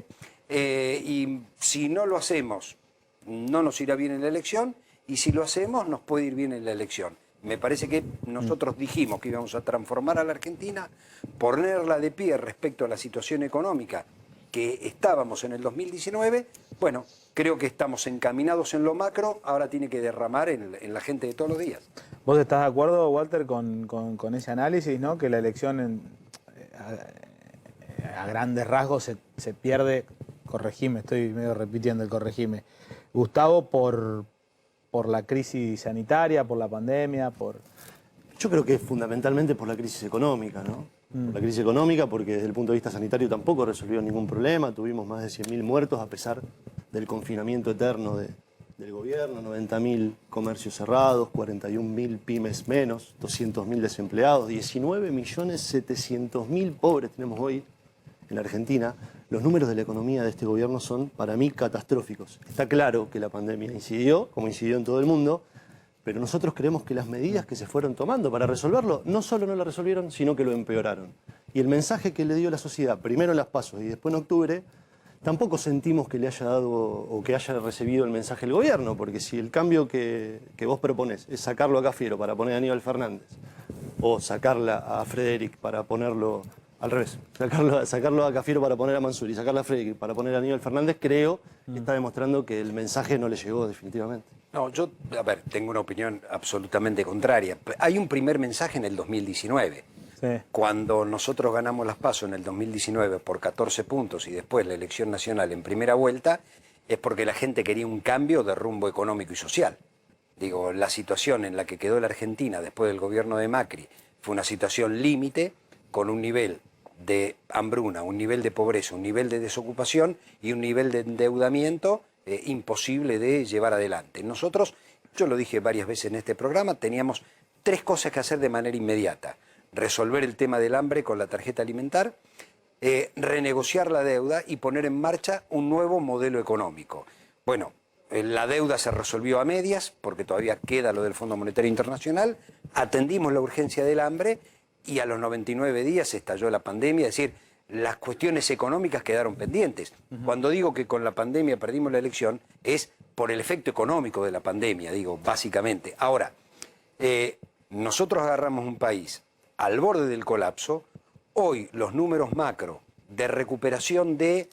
y si no lo hacemos, no nos irá bien en la elección, y si lo hacemos, nos puede ir bien en la elección. Me parece que nosotros dijimos que íbamos a transformar a la Argentina, ponerla de pie respecto a la situación económica que estábamos en el 2019. Bueno, creo que estamos encaminados en lo macro, ahora tiene que derramar en la gente de todos los días. ¿Vos estás de acuerdo, Walter, con ese análisis, ¿no? Que la elección a grandes rasgos se pierde, corregime, estoy medio repitiendo el corregime, Gustavo, por la crisis sanitaria, por la pandemia, Yo creo que es fundamentalmente por la crisis económica, ¿no? Por la crisis económica, porque desde el punto de vista sanitario tampoco resolvió ningún problema, tuvimos más de 100.000 muertos a pesar del confinamiento eterno del gobierno, 90.000 comercios cerrados, 41.000 pymes menos, 200.000 desempleados, 19.700.000 pobres tenemos hoy en la Argentina. Los números de la economía de este gobierno son, para mí, catastróficos. Está claro que la pandemia incidió, como incidió en todo el mundo, pero nosotros creemos que las medidas que se fueron tomando para resolverlo, no solo no lo resolvieron, sino que lo empeoraron. Y el mensaje que le dio la sociedad, primero en las PASO y después en octubre, tampoco sentimos que le haya dado o que haya recibido el mensaje el gobierno, porque si el cambio que vos proponés es sacarlo a Cafiero para poner a Aníbal Fernández, o sacarla a Frederick para ponerlo al revés, sacarlo a Cafiero para poner a Mansur y sacarla a Frederick para poner a Aníbal Fernández, creo que está demostrando que el mensaje no le llegó definitivamente. No, yo, a ver, tengo una opinión absolutamente contraria. Hay un primer mensaje en el 2019. Sí. Cuando nosotros ganamos las PASO en el 2019 por 14 puntos y después la elección nacional en primera vuelta, es porque la gente quería un cambio de rumbo económico y social. Digo, la situación en la que quedó la Argentina después del gobierno de Macri fue una situación límite, con un nivel de hambruna, un nivel de pobreza, un nivel de desocupación y un nivel de endeudamiento imposible de llevar adelante. Nosotros, yo lo dije varias veces en este programa, teníamos 3 cosas que hacer de manera inmediata. Resolver el tema del hambre con la tarjeta alimentar, renegociar la deuda y poner en marcha un nuevo modelo económico. Bueno, la deuda se resolvió a medias porque todavía queda lo del Fondo Monetario Internacional, atendimos la urgencia del hambre y a los 99 días estalló la pandemia, es decir, las cuestiones económicas quedaron pendientes. Cuando digo que con la pandemia perdimos la elección, es por el efecto económico de la pandemia, digo, básicamente. Ahora, nosotros agarramos un país al borde del colapso. Hoy los números macro de recuperación de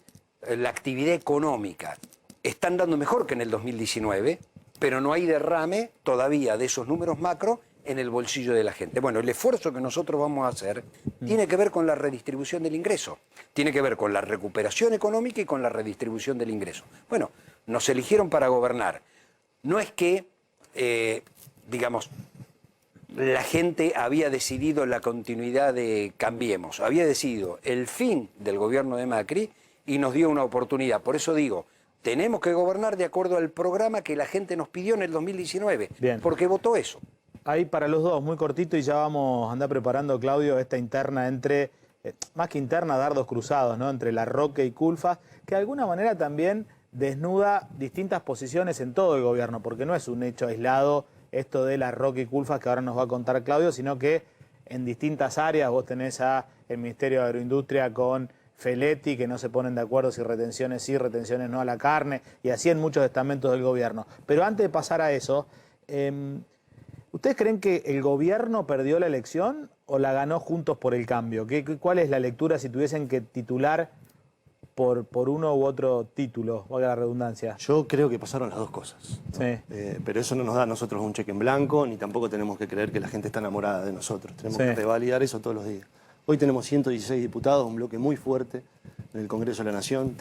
la actividad económica están dando mejor que en el 2019, pero no hay derrame todavía de esos números macro en el bolsillo de la gente. Bueno, el esfuerzo que nosotros vamos a hacer tiene que ver con la redistribución del ingreso, tiene que ver con la recuperación económica y con la redistribución del ingreso. Bueno, nos eligieron para gobernar. No es que, digamos, la gente había decidido la continuidad de Cambiemos, había decidido el fin del gobierno de Macri y nos dio una oportunidad. Por eso digo, tenemos que gobernar de acuerdo al programa que la gente nos pidió en el 2019. Bien. Porque votó eso. Ahí para los dos, muy cortito, y ya vamos a andar preparando, Claudio, esta interna entre, más que interna, dardos cruzados, ¿no? Entre Larroque y Culfas, que de alguna manera también desnuda distintas posiciones en todo el gobierno, porque no es un hecho aislado esto de Larroque y Culfas que ahora nos va a contar Claudio, sino que en distintas áreas vos tenés a el Ministerio de Agroindustria con Feletti, que no se ponen de acuerdo si retenciones sí, retenciones no a la carne, y así en muchos estamentos del gobierno. Pero antes de pasar a eso, ¿ustedes creen que el gobierno perdió la elección o la ganó Juntos por el Cambio? ¿Cuál es la lectura si tuviesen que titular por uno u otro título, valga la redundancia? Yo creo que pasaron las dos cosas, ¿no? Sí. Pero eso no nos da a nosotros un cheque en blanco, ni tampoco tenemos que creer que la gente está enamorada de nosotros. Tenemos que revalidar eso todos los días. Hoy tenemos 116 diputados, un bloque muy fuerte en el Congreso de la Nación.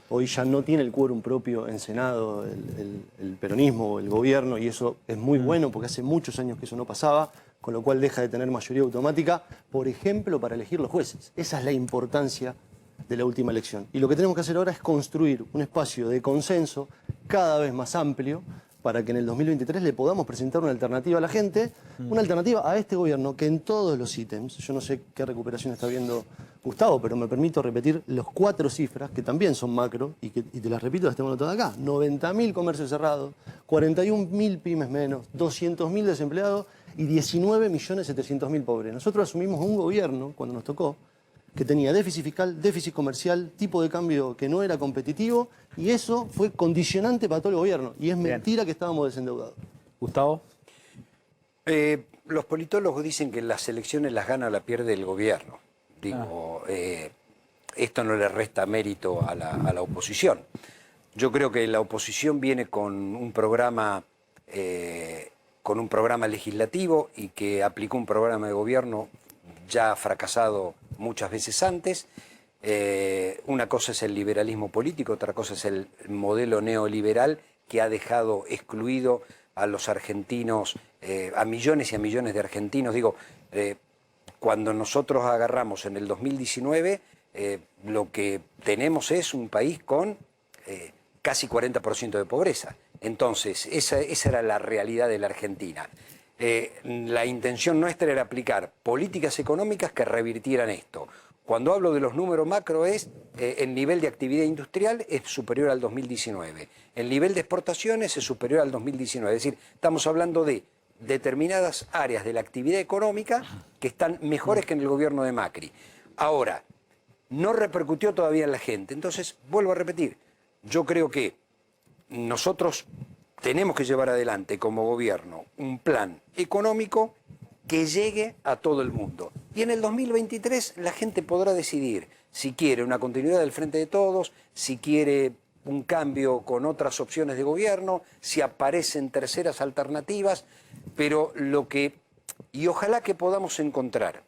Hoy ya no tiene el quórum propio en Senado el peronismo, el gobierno, y eso es muy bueno porque hace muchos años que eso no pasaba, con lo cual deja de tener mayoría automática, por ejemplo, para elegir los jueces. Esa es la importancia de la última elección. Y lo que tenemos que hacer ahora es construir un espacio de consenso cada vez más amplio para que en el 2023 le podamos presentar una alternativa a la gente, una alternativa a este gobierno que en todos los ítems, yo no sé qué recuperación está viendo Gustavo, pero me permito repetir los 4 cifras, que también son macro, y te las repito, las tengo anotadas acá. 90.000 comercios cerrados, 41.000 pymes menos, 200.000 desempleados y 19.700.000 pobres. Nosotros asumimos un gobierno, cuando nos tocó, que tenía déficit fiscal, déficit comercial, tipo de cambio que no era competitivo, y eso fue condicionante para todo el gobierno. Y es mentira que estábamos desendeudados. Gustavo. Los politólogos dicen que las elecciones las gana o la pierde el gobierno. Digo, esto no le resta mérito a la oposición. Yo creo que la oposición viene con un programa legislativo y que aplicó un programa de gobierno ya fracasado muchas veces antes. Una cosa es el liberalismo político, otra cosa es el modelo neoliberal que ha dejado excluido a los argentinos, a millones y a millones de argentinos. Digo, cuando nosotros agarramos en el 2019, lo que tenemos es un país con casi 40% de pobreza. Entonces, esa era la realidad de la Argentina. La intención nuestra era aplicar políticas económicas que revirtieran esto. Cuando hablo de los números macro el nivel de actividad industrial es superior al 2019. El nivel de exportaciones es superior al 2019. Es decir, estamos hablando de determinadas áreas de la actividad económica que están mejores que en el gobierno de Macri. Ahora, no repercutió todavía en la gente. Entonces, vuelvo a repetir, yo creo que nosotros tenemos que llevar adelante como gobierno un plan económico que llegue a todo el mundo. Y en el 2023 la gente podrá decidir si quiere una continuidad del Frente de Todos, si quiere un cambio con otras opciones de gobierno, si aparecen terceras alternativas, pero y ojalá que podamos encontrar,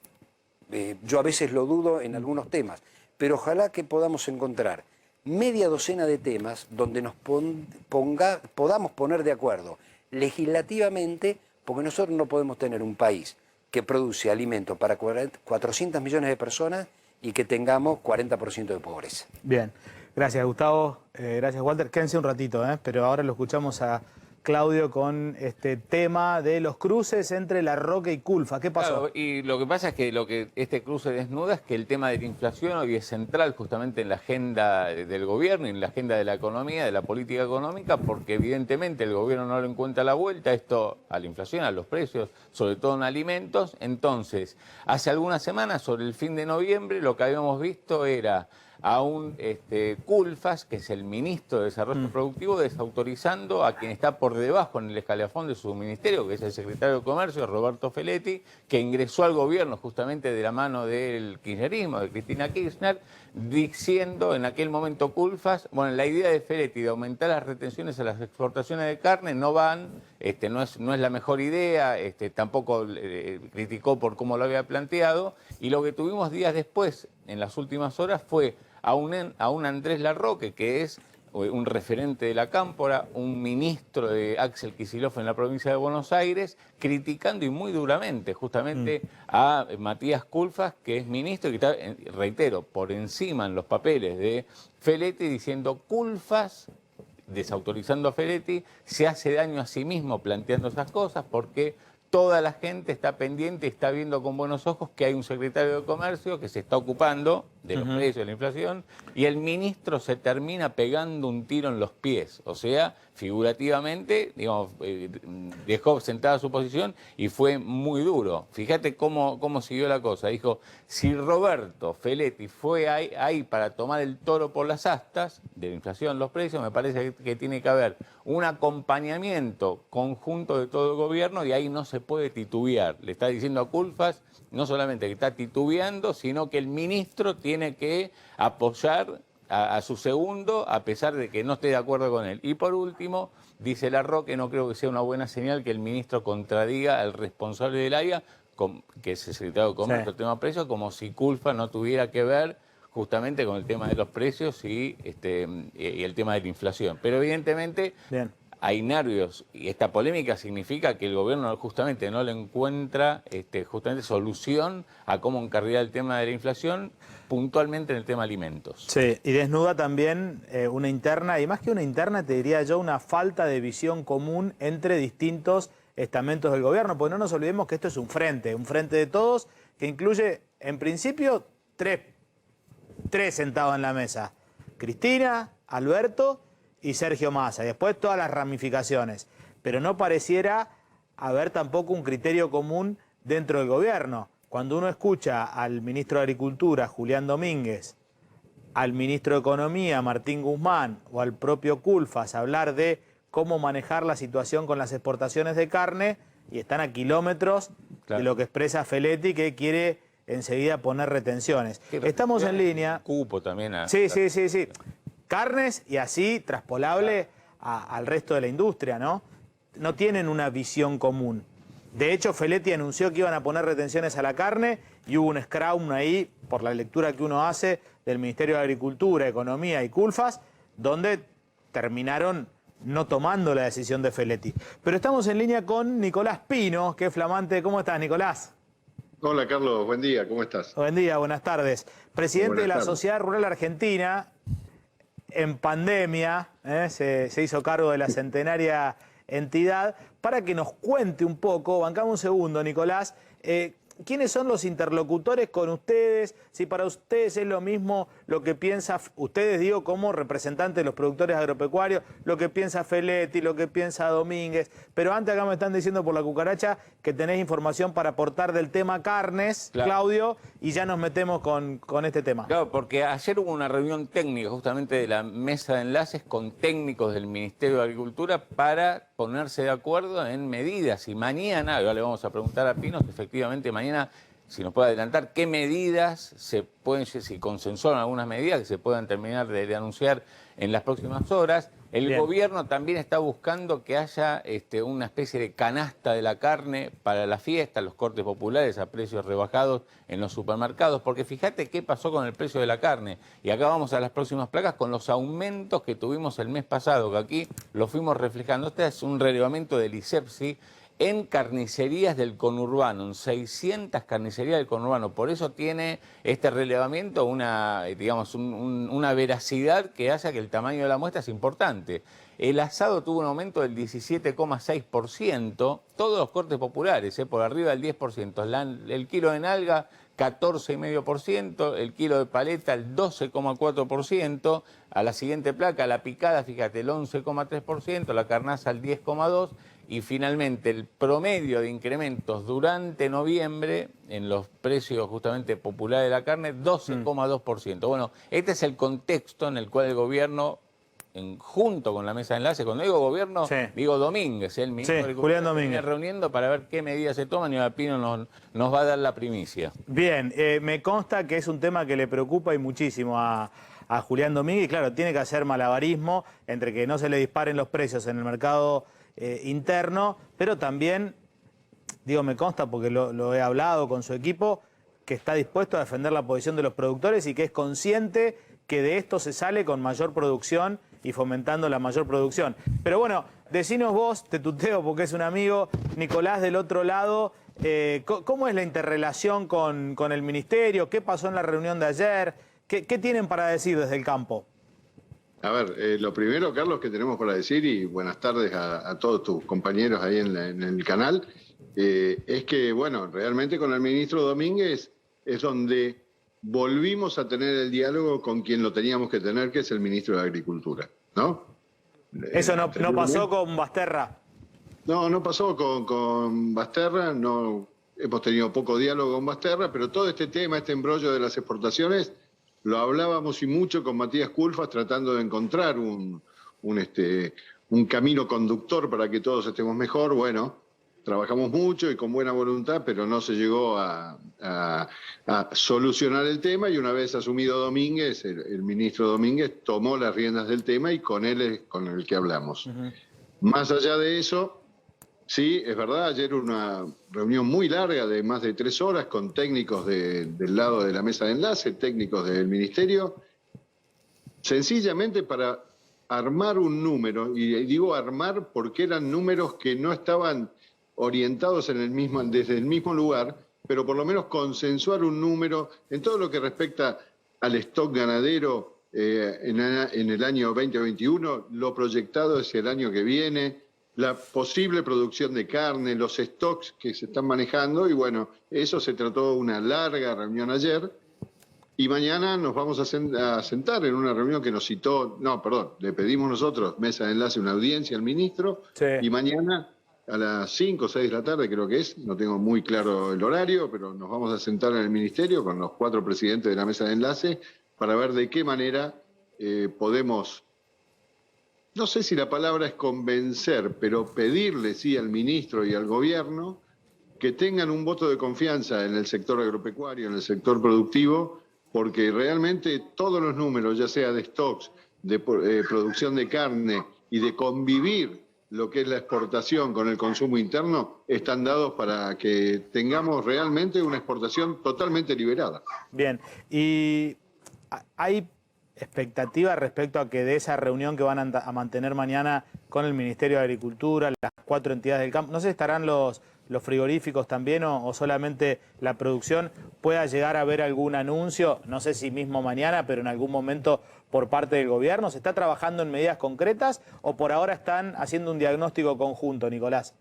yo a veces lo dudo en algunos temas, pero ojalá que podamos encontrar media docena de temas donde nos podamos poner de acuerdo legislativamente, porque nosotros no podemos tener un país que produce alimentos para 400 millones de personas y que tengamos 40% de pobreza. Bien, gracias Gustavo, gracias Walter. Quédense un ratito, pero ahora lo escuchamos a Claudio con este tema de los cruces entre Larroque y Culfas. ¿Qué pasó? Claro, y lo que pasa es que lo que este cruce desnuda es que el tema de la inflación hoy es central justamente en la agenda del gobierno y en la agenda de la economía, de la política económica, porque evidentemente el gobierno no le encuentra la vuelta esto a la inflación, a los precios, sobre todo en alimentos. Entonces, hace algunas semanas, sobre el fin de noviembre, lo que habíamos visto era a un Culfas, que es el ministro de Desarrollo Productivo, desautorizando a quien está por debajo en el escalafón de su ministerio, que es el secretario de Comercio, Roberto Feletti, que ingresó al gobierno justamente de la mano del kirchnerismo, de Cristina Kirchner, diciendo en aquel momento Culfas, bueno, la idea de Feletti de aumentar las retenciones a las exportaciones de carne no van, no es la mejor idea, tampoco criticó por cómo lo había planteado, y lo que tuvimos días después, en las últimas horas, fue a un Andrés Larroque, que es un referente de la Cámpora, un ministro de Axel Kicillof en la provincia de Buenos Aires, criticando y muy duramente justamente a Matías Culfas, que es ministro y que está, reitero, por encima en los papeles de Feletti, diciendo Culfas, desautorizando a Feletti, se hace daño a sí mismo planteando esas cosas porque toda la gente está pendiente y está viendo con buenos ojos que hay un secretario de Comercio que se está ocupando de los precios, de la inflación, y el ministro se termina pegando un tiro en los pies. O sea, figurativamente, digamos, dejó sentada su posición y fue muy duro. Fíjate cómo siguió la cosa. Dijo, si Roberto Feletti fue ahí para tomar el toro por las astas de la inflación, los precios, me parece que tiene que haber un acompañamiento conjunto de todo el gobierno y ahí no se puede titubear. Le está diciendo a Culfas no solamente que está titubeando, sino que el ministro tiene que apoyar a su segundo, a pesar de que no esté de acuerdo con él. Y por último, dice Larroque, no creo que sea una buena señal que el ministro contradiga al responsable del área, que es el secretario de Comercio, el tema precios, como si Culfas no tuviera que ver justamente con el tema de los precios y el tema de la inflación. Pero evidentemente hay nervios y esta polémica significa que el gobierno justamente no le encuentra solución a cómo encarrilar el tema de la inflación, puntualmente en el tema alimentos. Sí, y desnuda también una interna, y más que una interna te diría yo, una falta de visión común entre distintos estamentos del gobierno, porque no nos olvidemos que esto es un frente de todos, que incluye en principio tres sentados en la mesa: Cristina, Alberto y Sergio Massa, y después todas las ramificaciones. Pero no pareciera haber tampoco un criterio común dentro del gobierno. Cuando uno escucha al ministro de Agricultura, Julián Domínguez, al ministro de Economía, Martín Guzmán, o al propio Culfas hablar de cómo manejar la situación con las exportaciones de carne, y están a kilómetros de lo que expresa Feletti, que quiere enseguida poner retenciones. Estamos en línea. Cupo también. Sí. Carnes y así traspolable al resto de la industria, ¿no? No tienen una visión común. De hecho, Feletti anunció que iban a poner retenciones a la carne y hubo un scrum ahí, por la lectura que uno hace del Ministerio de Agricultura, Economía y Culfas, donde terminaron no tomando la decisión de Feletti. Pero estamos en línea con Nicolás Pino, que es flamante. ¿Cómo estás, Nicolás? Hola, Carlos. Buen día. ¿Cómo estás? Buen día, buenas tardes. Presidente de la Sociedad Rural Argentina, en pandemia, se hizo cargo de la centenaria entidad, para que nos cuente un poco, bancame un segundo, Nicolás, ¿quiénes son los interlocutores con ustedes? Si para ustedes es lo mismo lo que piensa, ustedes digo como representantes de los productores agropecuarios, lo que piensa Feletti, lo que piensa Domínguez. Pero antes acá me están diciendo por la cucaracha que tenés información para aportar del tema carnes, Claudio, y ya nos metemos con este tema. Claro, porque ayer hubo una reunión técnica justamente de la mesa de enlaces con técnicos del Ministerio de Agricultura para ponerse de acuerdo en medidas. Y mañana, ahora le vamos a preguntar a Pinos, efectivamente mañana, si nos puede adelantar, qué medidas se pueden, si consensuaron algunas medidas que se puedan terminar de anunciar en las próximas horas. El gobierno también está buscando que haya una especie de canasta de la carne para la fiesta, los cortes populares a precios rebajados en los supermercados, porque fíjate qué pasó con el precio de la carne. Y acá vamos a las próximas placas con los aumentos que tuvimos el mes pasado, que aquí lo fuimos reflejando. Este es un relevamiento del ISEPSI en carnicerías del conurbano, en 600 carnicerías del conurbano. Por eso tiene este relevamiento una veracidad que hace que el tamaño de la muestra es importante. El asado tuvo un aumento del 17,6%, todos los cortes populares, por arriba del 10%. El kilo de nalga, 14,5%, el kilo de paleta, el 12,4%, a la siguiente placa, la picada, fíjate, el 11,3%, la carnaza, el 10,2%, y finalmente el promedio de incrementos durante noviembre en los precios justamente populares de la carne, 12,2%. Bueno, este es el contexto en el cual el gobierno, junto con la mesa de enlace, cuando digo gobierno, digo Domínguez, el ministro de Agricultura, Julián Domínguez, se viene reuniendo para ver qué medidas se toman, y Pino nos va a dar la primicia. Bien, me consta que es un tema que le preocupa y muchísimo a Julián Domínguez, y claro, tiene que hacer malabarismo entre que no se le disparen los precios en el mercado interno, pero también, digo, me consta porque lo he hablado con su equipo, que está dispuesto a defender la posición de los productores y que es consciente que de esto se sale con mayor producción y fomentando la mayor producción. Pero bueno, decinos vos, te tuteo porque es un amigo, Nicolás, del otro lado, ¿cómo es la interrelación con el ministerio? ¿Qué pasó en la reunión de ayer? ¿Qué tienen para decir desde el campo? A ver, lo primero, Carlos, que tenemos para decir, y buenas tardes a todos tus compañeros ahí en el canal, es que, bueno, realmente con el ministro Domínguez es donde volvimos a tener el diálogo con quien lo teníamos que tener, que es el ministro de Agricultura, ¿no? ¿Eso no pasó con Basterra? No pasó con Basterra, no hemos tenido poco diálogo con Basterra, pero todo este tema, este embrollo de las exportaciones, lo hablábamos y mucho con Matías Culfas, tratando de encontrar un camino conductor para que todos estemos mejor. Bueno, trabajamos mucho y con buena voluntad, pero no se llegó a solucionar el tema, y una vez asumido Domínguez, el ministro Domínguez tomó las riendas del tema y con él es con el que hablamos. Más allá de eso, sí, es verdad, ayer una reunión muy larga de más de 3 horas con técnicos del lado de la mesa de enlace, técnicos del ministerio, sencillamente para armar un número, y digo armar porque eran números que no estaban orientados desde el mismo lugar, pero por lo menos consensuar un número en todo lo que respecta al stock ganadero en el año 2021, lo proyectado hacia el año que viene, la posible producción de carne, los stocks que se están manejando, y bueno, eso se trató una larga reunión ayer, y mañana nos vamos a sentar en una reunión que nos citó, le pedimos nosotros, mesa de enlace, una audiencia al ministro, y mañana a las 5 o 6 de la tarde creo que es, no tengo muy claro el horario, pero nos vamos a sentar en el ministerio con los 4 presidentes de la mesa de enlace para ver de qué manera podemos, no sé si la palabra es convencer, pero pedirle sí al ministro y al gobierno que tengan un voto de confianza en el sector agropecuario, en el sector productivo, porque realmente todos los números, ya sea de stocks, de producción de carne y de convivir lo que es la exportación con el consumo interno, están dados para que tengamos realmente una exportación totalmente liberada. Bien, y hay expectativa respecto a que de esa reunión que van a mantener mañana con el Ministerio de Agricultura, las 4 entidades del campo, no sé si estarán los frigoríficos también o solamente la producción, pueda llegar a haber algún anuncio, no sé si mismo mañana, pero en algún momento por parte del gobierno. ¿Se está trabajando en medidas concretas o por ahora están haciendo un diagnóstico conjunto, Nicolás?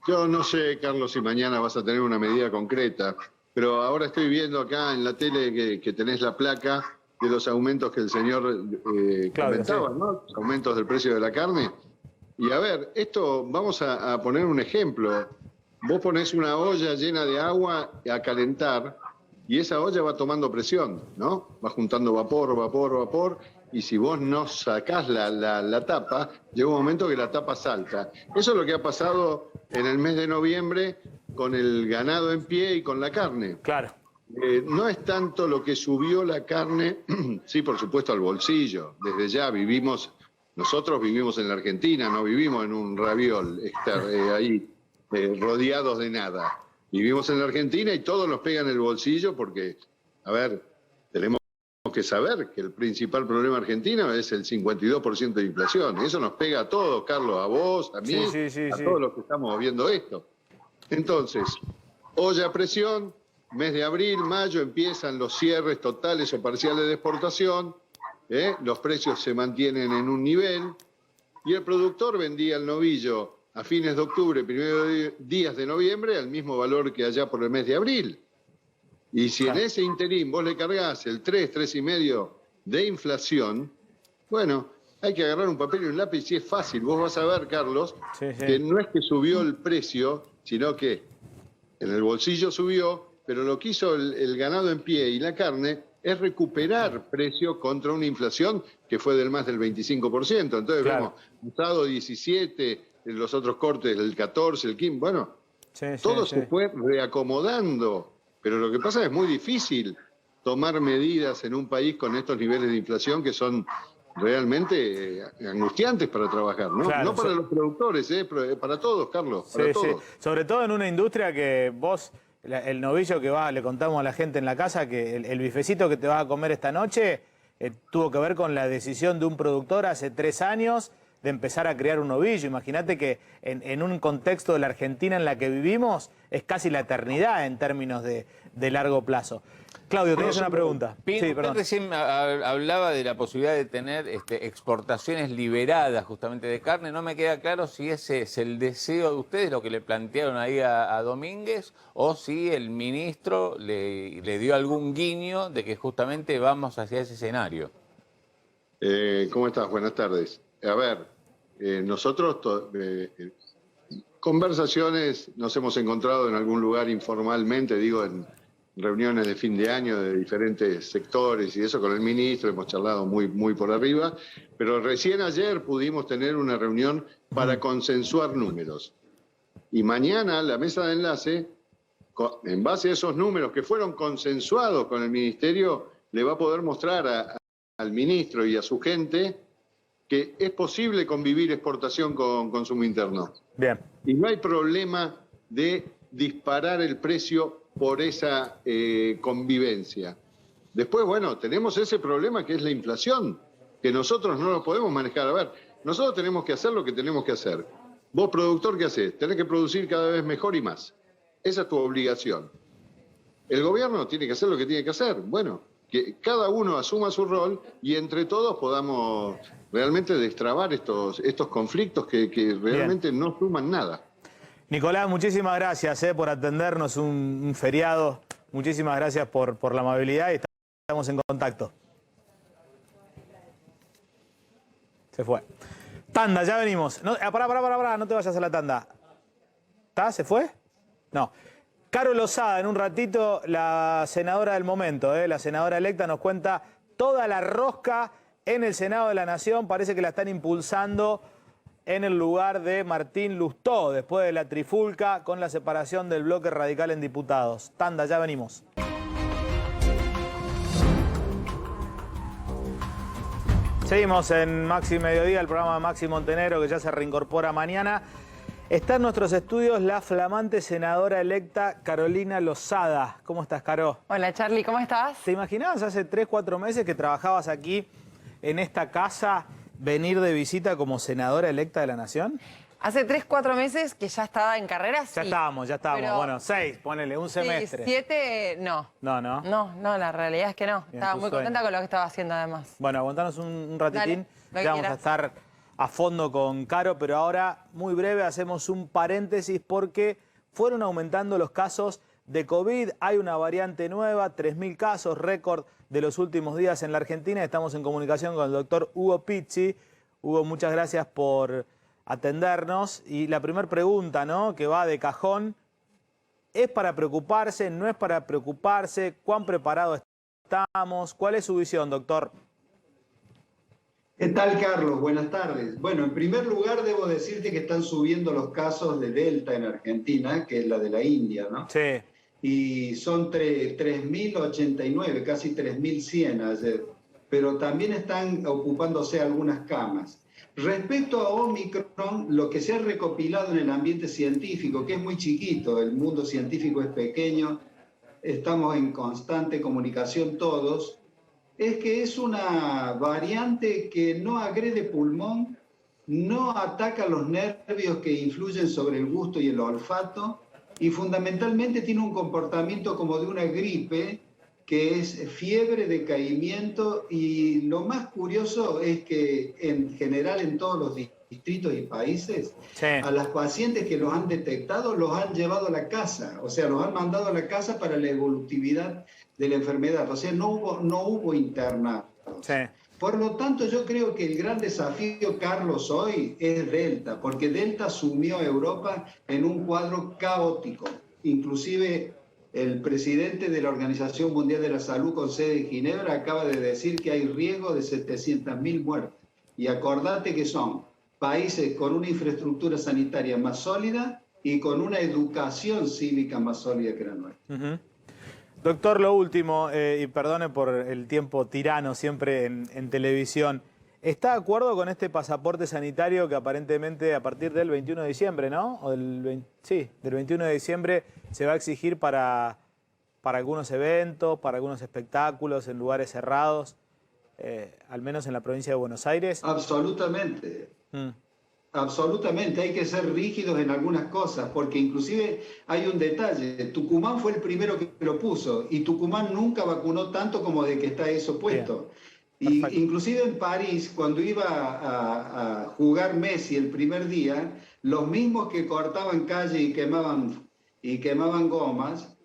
Yo no sé, Carlos, si mañana vas a tener una medida concreta, pero ahora estoy viendo acá en la tele que tenés la placa de los aumentos que el señor comentaba, ¿no? Los aumentos del precio de la carne. Y a ver, esto, vamos a poner un ejemplo. Vos ponés una olla llena de agua a calentar y esa olla va tomando presión, ¿no? Va juntando vapor, y si vos no sacás la tapa, llega un momento que la tapa salta. Eso es lo que ha pasado en el mes de noviembre con el ganado en pie y con la carne. Claro. No es tanto lo que subió la carne, sí, por supuesto, al bolsillo. Desde ya nosotros vivimos en la Argentina, no vivimos en un raviol ahí rodeados de nada. Vivimos en la Argentina y todo nos pega en el bolsillo porque, a ver, tenemos que saber que el principal problema argentino es el 52% de inflación. Y eso nos pega a todos, Carlos, a vos, a mí, a todos los que estamos viendo esto. Entonces, olla a presión, mes de abril, mayo, empiezan los cierres totales o parciales de exportación, los precios se mantienen en un nivel y el productor vendía el novillo a fines de octubre, primeros días de noviembre, al mismo valor que allá por el mes de abril. Y si en ese interín vos le cargás el 3,5% de inflación, bueno, hay que agarrar un papel y un lápiz y es fácil. Vos vas a ver, Carlos, que no es que subió el precio, sino que en el bolsillo subió, pero lo que hizo el ganado en pie y la carne es recuperar precio contra una inflación que fue del más del 25%. Entonces vemos, usado 17%, los otros cortes, el 14, el 15, bueno, todo se fue reacomodando, pero lo que pasa es que es muy difícil tomar medidas en un país con estos niveles de inflación que son realmente angustiantes para trabajar, ¿no? Claro, no para los productores, para todos, Carlos, para todos. Sobre todo en una industria que vos, el novillo que le contamos a la gente en la casa, que el bifecito que te vas a comer esta noche, tuvo que ver con la decisión de un productor hace 3 años de empezar a crear un ovillo. Imagínate que en un contexto de la Argentina en la que vivimos es casi la eternidad en términos de largo plazo. Claudio, tenías una pregunta. Pin, Sí, usted perdón. recién hablaba de la posibilidad de tener exportaciones liberadas justamente de carne. No me queda claro si ese es el deseo de ustedes, lo que le plantearon ahí a Domínguez, o si el ministro le dio algún guiño de que justamente vamos hacia ese escenario. ¿Cómo estás? Buenas tardes. A ver, nosotros conversaciones nos hemos encontrado en algún lugar informalmente, digo, en reuniones de fin de año de diferentes sectores y eso con el ministro, hemos charlado muy por arriba, pero recién ayer pudimos tener una reunión para consensuar números. Y mañana la mesa de enlace, en base a esos números que fueron consensuados con el ministerio, le va a poder mostrar al ministro y a su gente que es posible convivir exportación con consumo interno. Bien. Y no hay problema de disparar el precio por esa convivencia. Después, bueno, tenemos ese problema que es la inflación, que nosotros no lo podemos manejar. A ver, nosotros tenemos que hacer lo que tenemos que hacer. Vos, productor, ¿qué hacés? Tenés que producir cada vez mejor y más. Esa es tu obligación. El gobierno tiene que hacer lo que tiene que hacer. Bueno, que cada uno asuma su rol y entre todos podamos realmente destrabar estos conflictos que realmente no suman nada. Nicolás, muchísimas gracias por atendernos un feriado. Muchísimas gracias por la amabilidad y estamos en contacto. Se fue. Tanda, ya venimos. No, pará, no te vayas a la tanda. ¿Está? ¿Se fue? No. Caro Lozada, en un ratito, la senadora del momento, la senadora electa, nos cuenta toda la rosca en el Senado de la Nación. Parece que la están impulsando en el lugar de Martín Lustó, después de la trifulca con la separación del bloque radical en diputados. Tanda, ya venimos. Seguimos en Maxi Mediodía, el programa de Maxi Montenegro, que ya se reincorpora mañana. Está en nuestros estudios la flamante senadora electa Carolina Lozada. ¿Cómo estás, Caro? Hola, Charlie, ¿cómo estás? ¿Te imaginabas hace 3, 4 meses que trabajabas aquí en esta casa venir de visita como senadora electa de la Nación? Hace 3, 4 meses que ya estaba en carrera, sí. Ya estábamos. Pero, bueno, 6, ponele, un semestre. 7, no. No, la realidad es que no. Bien, estaba muy sueño. contenta con lo que estaba haciendo además. Bueno, aguantanos un ratitín. Dale, ya vamos a quieras. estar a fondo con Caro, pero ahora, muy breve, hacemos un paréntesis porque fueron aumentando los casos de COVID. Hay una variante nueva, 3.000 casos, récord de los últimos días en la Argentina. Estamos en comunicación con el doctor Hugo Pizzi. Hugo, muchas gracias por atendernos. Y la primera pregunta, ¿no?, que va de cajón, ¿es para preocuparse? ¿No es para preocuparse? ¿Cuán preparados estamos? ¿Cuál es su visión, doctor? ¿Qué tal, Carlos? Buenas tardes. Bueno, en primer lugar debo decirte que están subiendo los casos de Delta en Argentina, que es la de la India, ¿no? Sí. Y son 3.089, casi 3.100 ayer, pero también están ocupándose algunas camas. Respecto a Omicron, lo que se ha recopilado en el ambiente científico, que es muy chiquito, el mundo científico es pequeño, estamos en constante comunicación todos, es que es una variante que no agrede pulmón, no ataca los nervios que influyen sobre el gusto y el olfato, y fundamentalmente tiene un comportamiento como de una gripe, que es fiebre, decaimiento, y lo más curioso es que en general en todos los distritos y países, a las pacientes que los han detectado los han llevado a la casa, o sea, los han mandado a la casa para la evolutividad de la enfermedad, o sea, no hubo internados. Por lo tanto, yo creo que el gran desafío, Carlos, hoy es Delta, porque Delta sumió a Europa en un cuadro caótico. Inclusive el presidente de la Organización Mundial de la Salud con sede en Ginebra acaba de decir que hay riesgo de 700.000 muertes. Y acordate que son países con una infraestructura sanitaria más sólida y con una educación cívica más sólida que la nuestra. Doctor, lo último, y perdone por el tiempo tirano siempre en televisión, ¿está de acuerdo con este pasaporte sanitario que aparentemente a partir del 21 de diciembre, ¿no? O del 21 de diciembre se va a exigir para algunos eventos, para algunos espectáculos en lugares cerrados? al menos en la provincia de Buenos Aires? Absolutamente. Absolutamente, hay que ser rígidos en algunas cosas, porque inclusive hay un detalle. Tucumán fue el primero que lo puso y Tucumán nunca vacunó tanto como de que está eso puesto. Y inclusive en París, cuando iba a jugar Messi el primer día, los mismos que cortaban calle y quemaban gomas,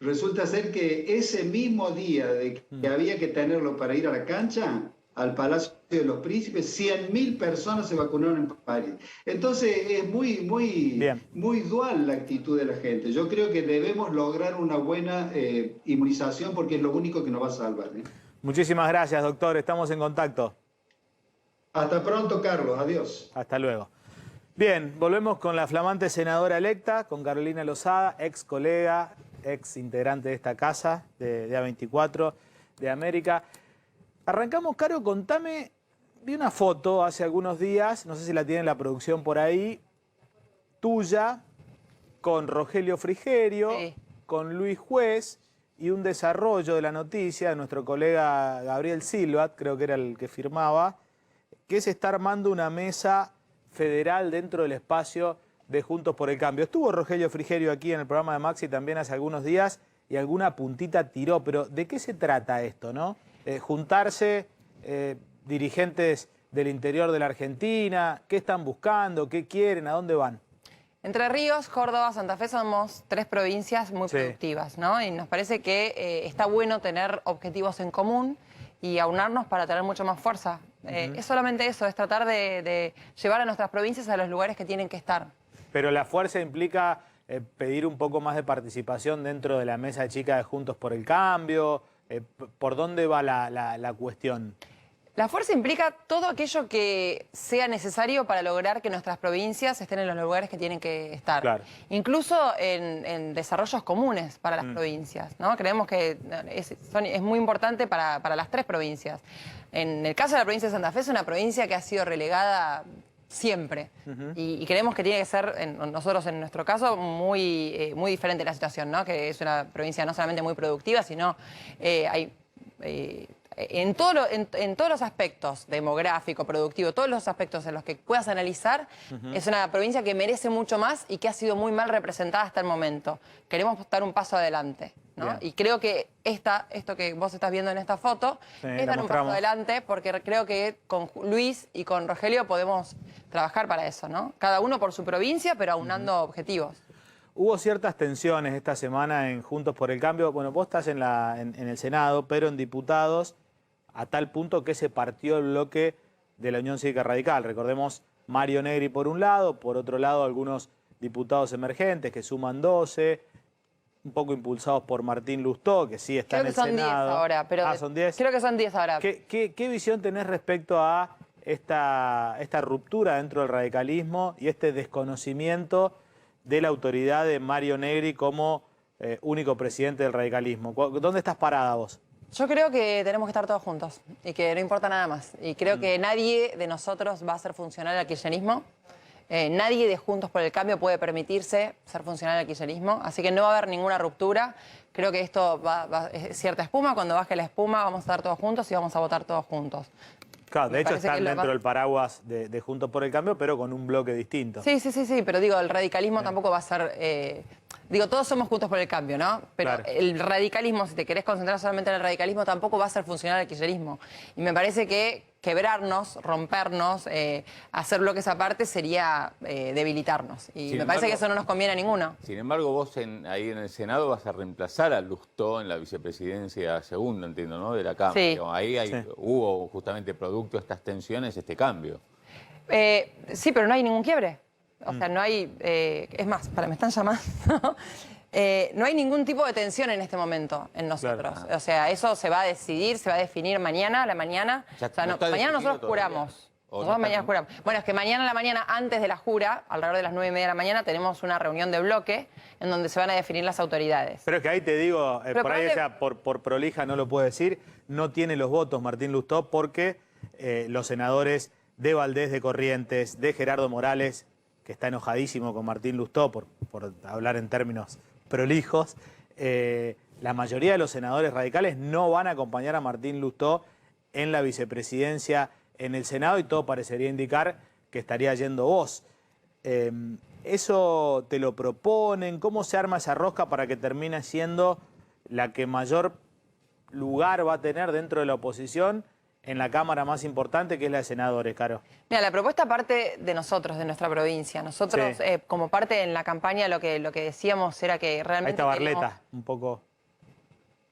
resulta ser que ese mismo día de que había que tenerlo para ir a la cancha, al Palacio de los Príncipes, 100.000 personas se vacunaron en París. Entonces es muy dual la actitud de la gente. Yo creo que debemos lograr una buena inmunización porque es lo único que nos va a salvar. Muchísimas gracias, doctor. Estamos en contacto. Hasta pronto, Carlos. Adiós. Hasta luego. Bien, volvemos con la flamante senadora electa, con Carolina Lozada, ex colega, ex integrante de esta casa, de A24, de América. Arrancamos, Caro, contame, vi una foto hace algunos días, no sé si la tiene la producción por ahí, tuya, con Rogelio Frigerio, con Luis Juez, y un desarrollo de la noticia de nuestro colega Gabriel Silva, creo que era el que firmaba, que se está armando una mesa federal dentro del espacio de Juntos por el Cambio. Estuvo Rogelio Frigerio aquí en el programa de Maxi también hace algunos días y alguna puntita tiró, pero ¿de qué se trata esto, no? Juntarse dirigentes del interior de la Argentina, ¿qué están buscando? ¿Qué quieren? ¿A dónde van? Entre Ríos, Córdoba, Santa Fe somos 3 provincias muy productivas, ¿no? Y nos parece que está bueno tener objetivos en común y aunarnos para tener mucho más fuerza. Es solamente eso, es tratar de llevar a nuestras provincias a los lugares que tienen que estar. Pero la fuerza implica pedir un poco más de participación dentro de la mesa chica de Juntos por el Cambio. ¿Por dónde va la cuestión? La fuerza implica todo aquello que sea necesario para lograr que nuestras provincias estén en los lugares que tienen que estar. Claro. Incluso en desarrollos comunes para las provincias, ¿no? Creemos que es muy importante para las 3 provincias. En el caso de la provincia de Santa Fe es una provincia que ha sido relegada siempre. Y creemos que tiene que ser, nosotros en nuestro caso, muy diferente la situación, ¿no? Que es una provincia no solamente muy productiva, sino en todos los aspectos, demográfico, productivo, todos los aspectos en los que puedas analizar, es una provincia que merece mucho más y que ha sido muy mal representada hasta el momento. Queremos dar un paso adelante, ¿no? Y creo que esto que vos estás viendo en esta foto es dar un paso adelante, porque creo que con Luis y con Rogelio podemos trabajar para eso, ¿no? Cada uno por su provincia, pero aunando objetivos. Hubo ciertas tensiones esta semana en Juntos por el Cambio. Bueno, vos estás en el Senado, pero en diputados, a tal punto que se partió el bloque de la Unión Cívica Radical. Recordemos Mario Negri por un lado, por otro lado algunos diputados emergentes que suman 12, un poco impulsados por Martín Lustó, que sí está en el Senado. Creo que son 10 ahora, pero ¿son 10? Creo que son 10 ahora. ¿Qué visión tenés respecto a esta ruptura dentro del radicalismo y este desconocimiento de la autoridad de Mario Negri como único presidente del radicalismo? ¿Dónde estás parada vos? Yo creo que tenemos que estar todos juntos y que no importa nada más. Y creo que nadie de nosotros va a ser funcional al kirchnerismo. Nadie de Juntos por el Cambio puede permitirse ser funcional al kirchnerismo. Así que no va a haber ninguna ruptura. Creo que esto es cierta espuma. Cuando baje la espuma vamos a estar todos juntos y vamos a votar todos juntos. Claro, de hecho están dentro del paraguas de Juntos por el Cambio, pero con un bloque distinto. Sí, pero digo, el radicalismo tampoco va a ser... Digo, todos somos Juntos por el Cambio, ¿no? Pero el radicalismo, si te querés concentrar solamente en el radicalismo, tampoco va a ser funcional al kirchnerismo. Y me parece que quebrarnos, rompernos, hacer bloques aparte sería debilitarnos. Y me parece que eso no nos conviene a ninguno. Sin embargo, vos ahí en el Senado vas a reemplazar a Lustó en la vicepresidencia segunda, entiendo, ¿no? De la Cámara. Sí. Ahí hubo justamente producto de estas tensiones, este cambio. Sí, pero no hay ningún quiebre. O sea, no hay... es más, me están llamando. No hay ningún tipo de tensión en este momento en nosotros. O sea, eso se va a decidir, se va a definir mañana a la mañana. O sea, mañana nosotros juramos. Nosotros mañana juramos. Bueno, es que mañana a la mañana, antes de la jura, alrededor de las 9:30 de la mañana, tenemos una reunión de bloque en donde se van a definir las autoridades. Pero es que ahí te digo, por ahí, o sea, por prolija no lo puedo decir, no tiene los votos Martín Lustó porque los senadores de Valdés, de Corrientes, de Gerardo Morales, que está enojadísimo con Martín Lustó, por hablar en términos prolijos, la mayoría de los senadores radicales no van a acompañar a Martín Lustó en la vicepresidencia en el Senado y todo parecería indicar que estaría yendo vos. ¿Eso te lo proponen? ¿Cómo se arma esa rosca para que termine siendo la que mayor lugar va a tener dentro de la oposición en la Cámara más importante, que es la de senadores, Caro? Mira, la propuesta parte de nosotros, de nuestra provincia. Nosotros, como parte en la campaña, lo que decíamos era que realmente... Ahí está Barleta, un poco...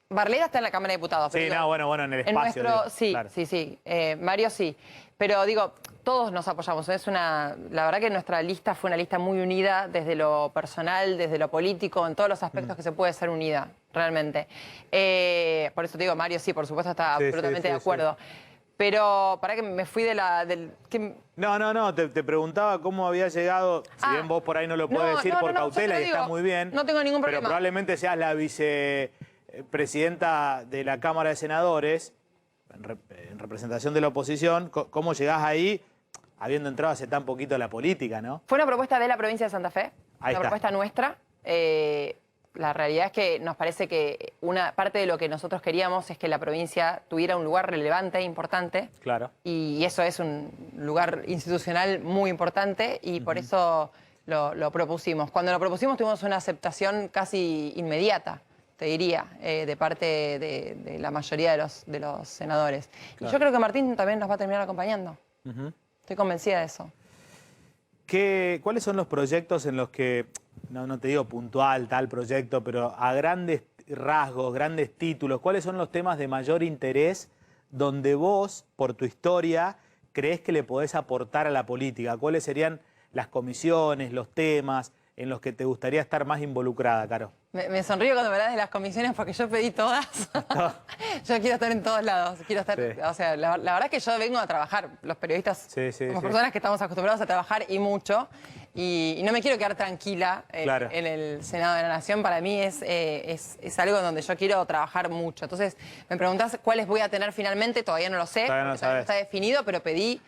Barleta está en la Cámara de Diputados. Sí, no, bueno, en el espacio. Sí, claro. Sí. Mario sí. Pero digo, todos nos apoyamos. La verdad que nuestra lista fue una lista muy unida desde lo personal, desde lo político, en todos los aspectos que se puede ser unida, realmente. Por eso te digo, Mario sí, por supuesto, está absolutamente de acuerdo. Pero para que me fui de la... No, te preguntaba cómo había llegado, si bien vos por ahí no lo podés decir por cautela y está muy bien. No tengo ningún problema. Pero probablemente seas la vicepresidenta de la Cámara de Senadores, en representación de la oposición. ¿Cómo llegás ahí, habiendo entrado hace tan poquito a la política, no? Fue una propuesta de la provincia de Santa Fe, una propuesta nuestra. La realidad es que nos parece que una parte de lo que nosotros queríamos es que la provincia tuviera un lugar relevante e importante. Claro. Y eso es un lugar institucional muy importante y por eso lo propusimos. Cuando lo propusimos tuvimos una aceptación casi inmediata, te diría, de parte de la mayoría de los senadores. Claro. Y yo creo que Martín también nos va a terminar acompañando. Estoy convencida de eso. ¿Cuáles son los proyectos en los que, no te digo puntual, tal proyecto, pero a grandes rasgos, grandes títulos, cuáles son los temas de mayor interés donde vos, por tu historia, creés que le podés aportar a la política? ¿Cuáles serían las comisiones, los temas en los que te gustaría estar más involucrada, Caro? Me sonrío cuando me hablas de las comisiones porque yo pedí todas. Yo quiero estar en todos lados. Quiero estar, o sea, la verdad es que yo vengo a trabajar. Los periodistas somos personas que estamos acostumbrados a trabajar y mucho. Y no me quiero quedar tranquila en el Senado de la Nación. Para mí es algo donde yo quiero trabajar mucho. Entonces, me preguntás cuáles voy a tener finalmente. Todavía no lo sé. Todavía no está definido, pero pedí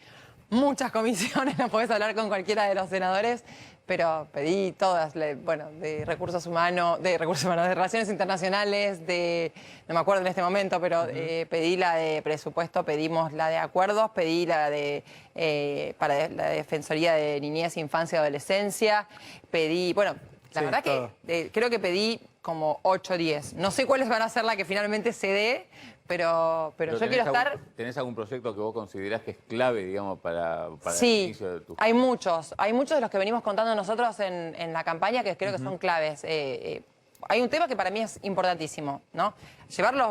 muchas comisiones. No podés hablar con cualquiera de los senadores. Pero pedí todas, de recursos humanos, de relaciones internacionales, no me acuerdo en este momento, pero pedí la de presupuesto, pedimos la de acuerdos, pedí la para la Defensoría de Niñez, Infancia y Adolescencia, pedí, la verdad que creo que pedí como 8 o 10. No sé cuáles van a ser la que finalmente se dé, pero yo quiero estar... ¿Tenés algún proyecto que vos considerás que es clave, digamos, para el inicio de tu... Hay muchos de los que venimos contando nosotros en la campaña que creo que son claves. Hay un tema que para mí es importantísimo, ¿no?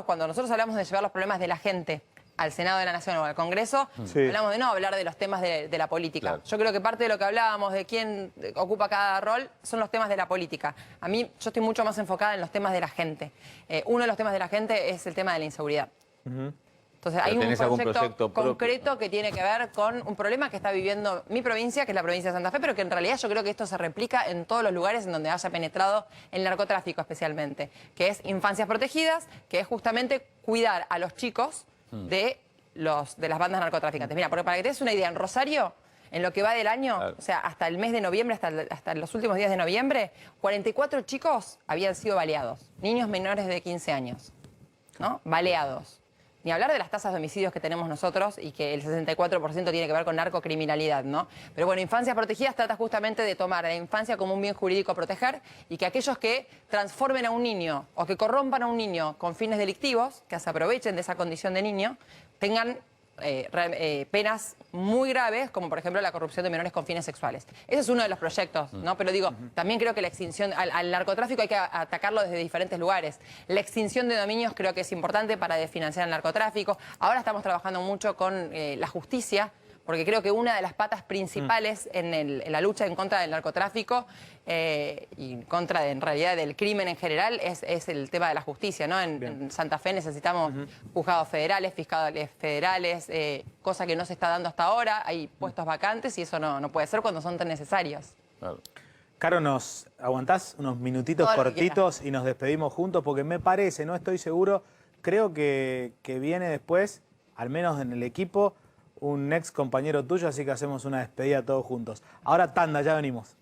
Cuando nosotros hablamos de llevar los problemas de la gente al Senado de la Nación o al Congreso, hablamos de no hablar de los temas de la política. Claro. Yo creo que parte de lo que hablábamos de quién ocupa cada rol son los temas de la política. A mí, yo estoy mucho más enfocada en los temas de la gente. Uno de los temas de la gente es el tema de la inseguridad. Entonces, hay un proyecto concreto que tiene que ver con un problema que está viviendo mi provincia, que es la provincia de Santa Fe, pero que en realidad yo creo que esto se replica en todos los lugares en donde haya penetrado el narcotráfico especialmente, que es infancias protegidas, que es justamente cuidar a los chicos de las bandas narcotraficantes. Mira, para que te des una idea, en Rosario, en lo que va del año, o sea, hasta el mes de noviembre, hasta los últimos días de noviembre, 44 chicos habían sido baleados, niños menores de 15 años, ¿no? Baleados. Ni hablar de las tasas de homicidios que tenemos nosotros y que el 64% tiene que ver con narcocriminalidad, ¿no? Pero bueno, Infancias Protegidas trata justamente de tomar a la infancia como un bien jurídico a proteger y que aquellos que transformen a un niño o que corrompan a un niño con fines delictivos, que se aprovechen de esa condición de niño, tengan penas muy graves, como por ejemplo la corrupción de menores con fines sexuales. Ese es uno de los proyectos, ¿no? Pero digo, también creo que la extinción, al narcotráfico hay que atacarlo desde diferentes lugares. La extinción de dominios creo que es importante para desfinanciar el narcotráfico. Ahora estamos trabajando mucho con la justicia, porque creo que una de las patas principales en la lucha en contra del narcotráfico y en contra, en realidad, del crimen en general es el tema de la justicia, ¿no? En Santa Fe necesitamos juzgados federales, fiscales federales, cosa que no se está dando hasta ahora. Hay puestos vacantes y eso no puede ser cuando son tan necesarios. Claro. Caro, ¿nos aguantás unos minutitos cortitos y nos despedimos juntos? Porque me parece, no estoy seguro, creo que viene después, al menos en el equipo, un ex compañero tuyo, así que hacemos una despedida todos juntos. Ahora tanda, ya venimos.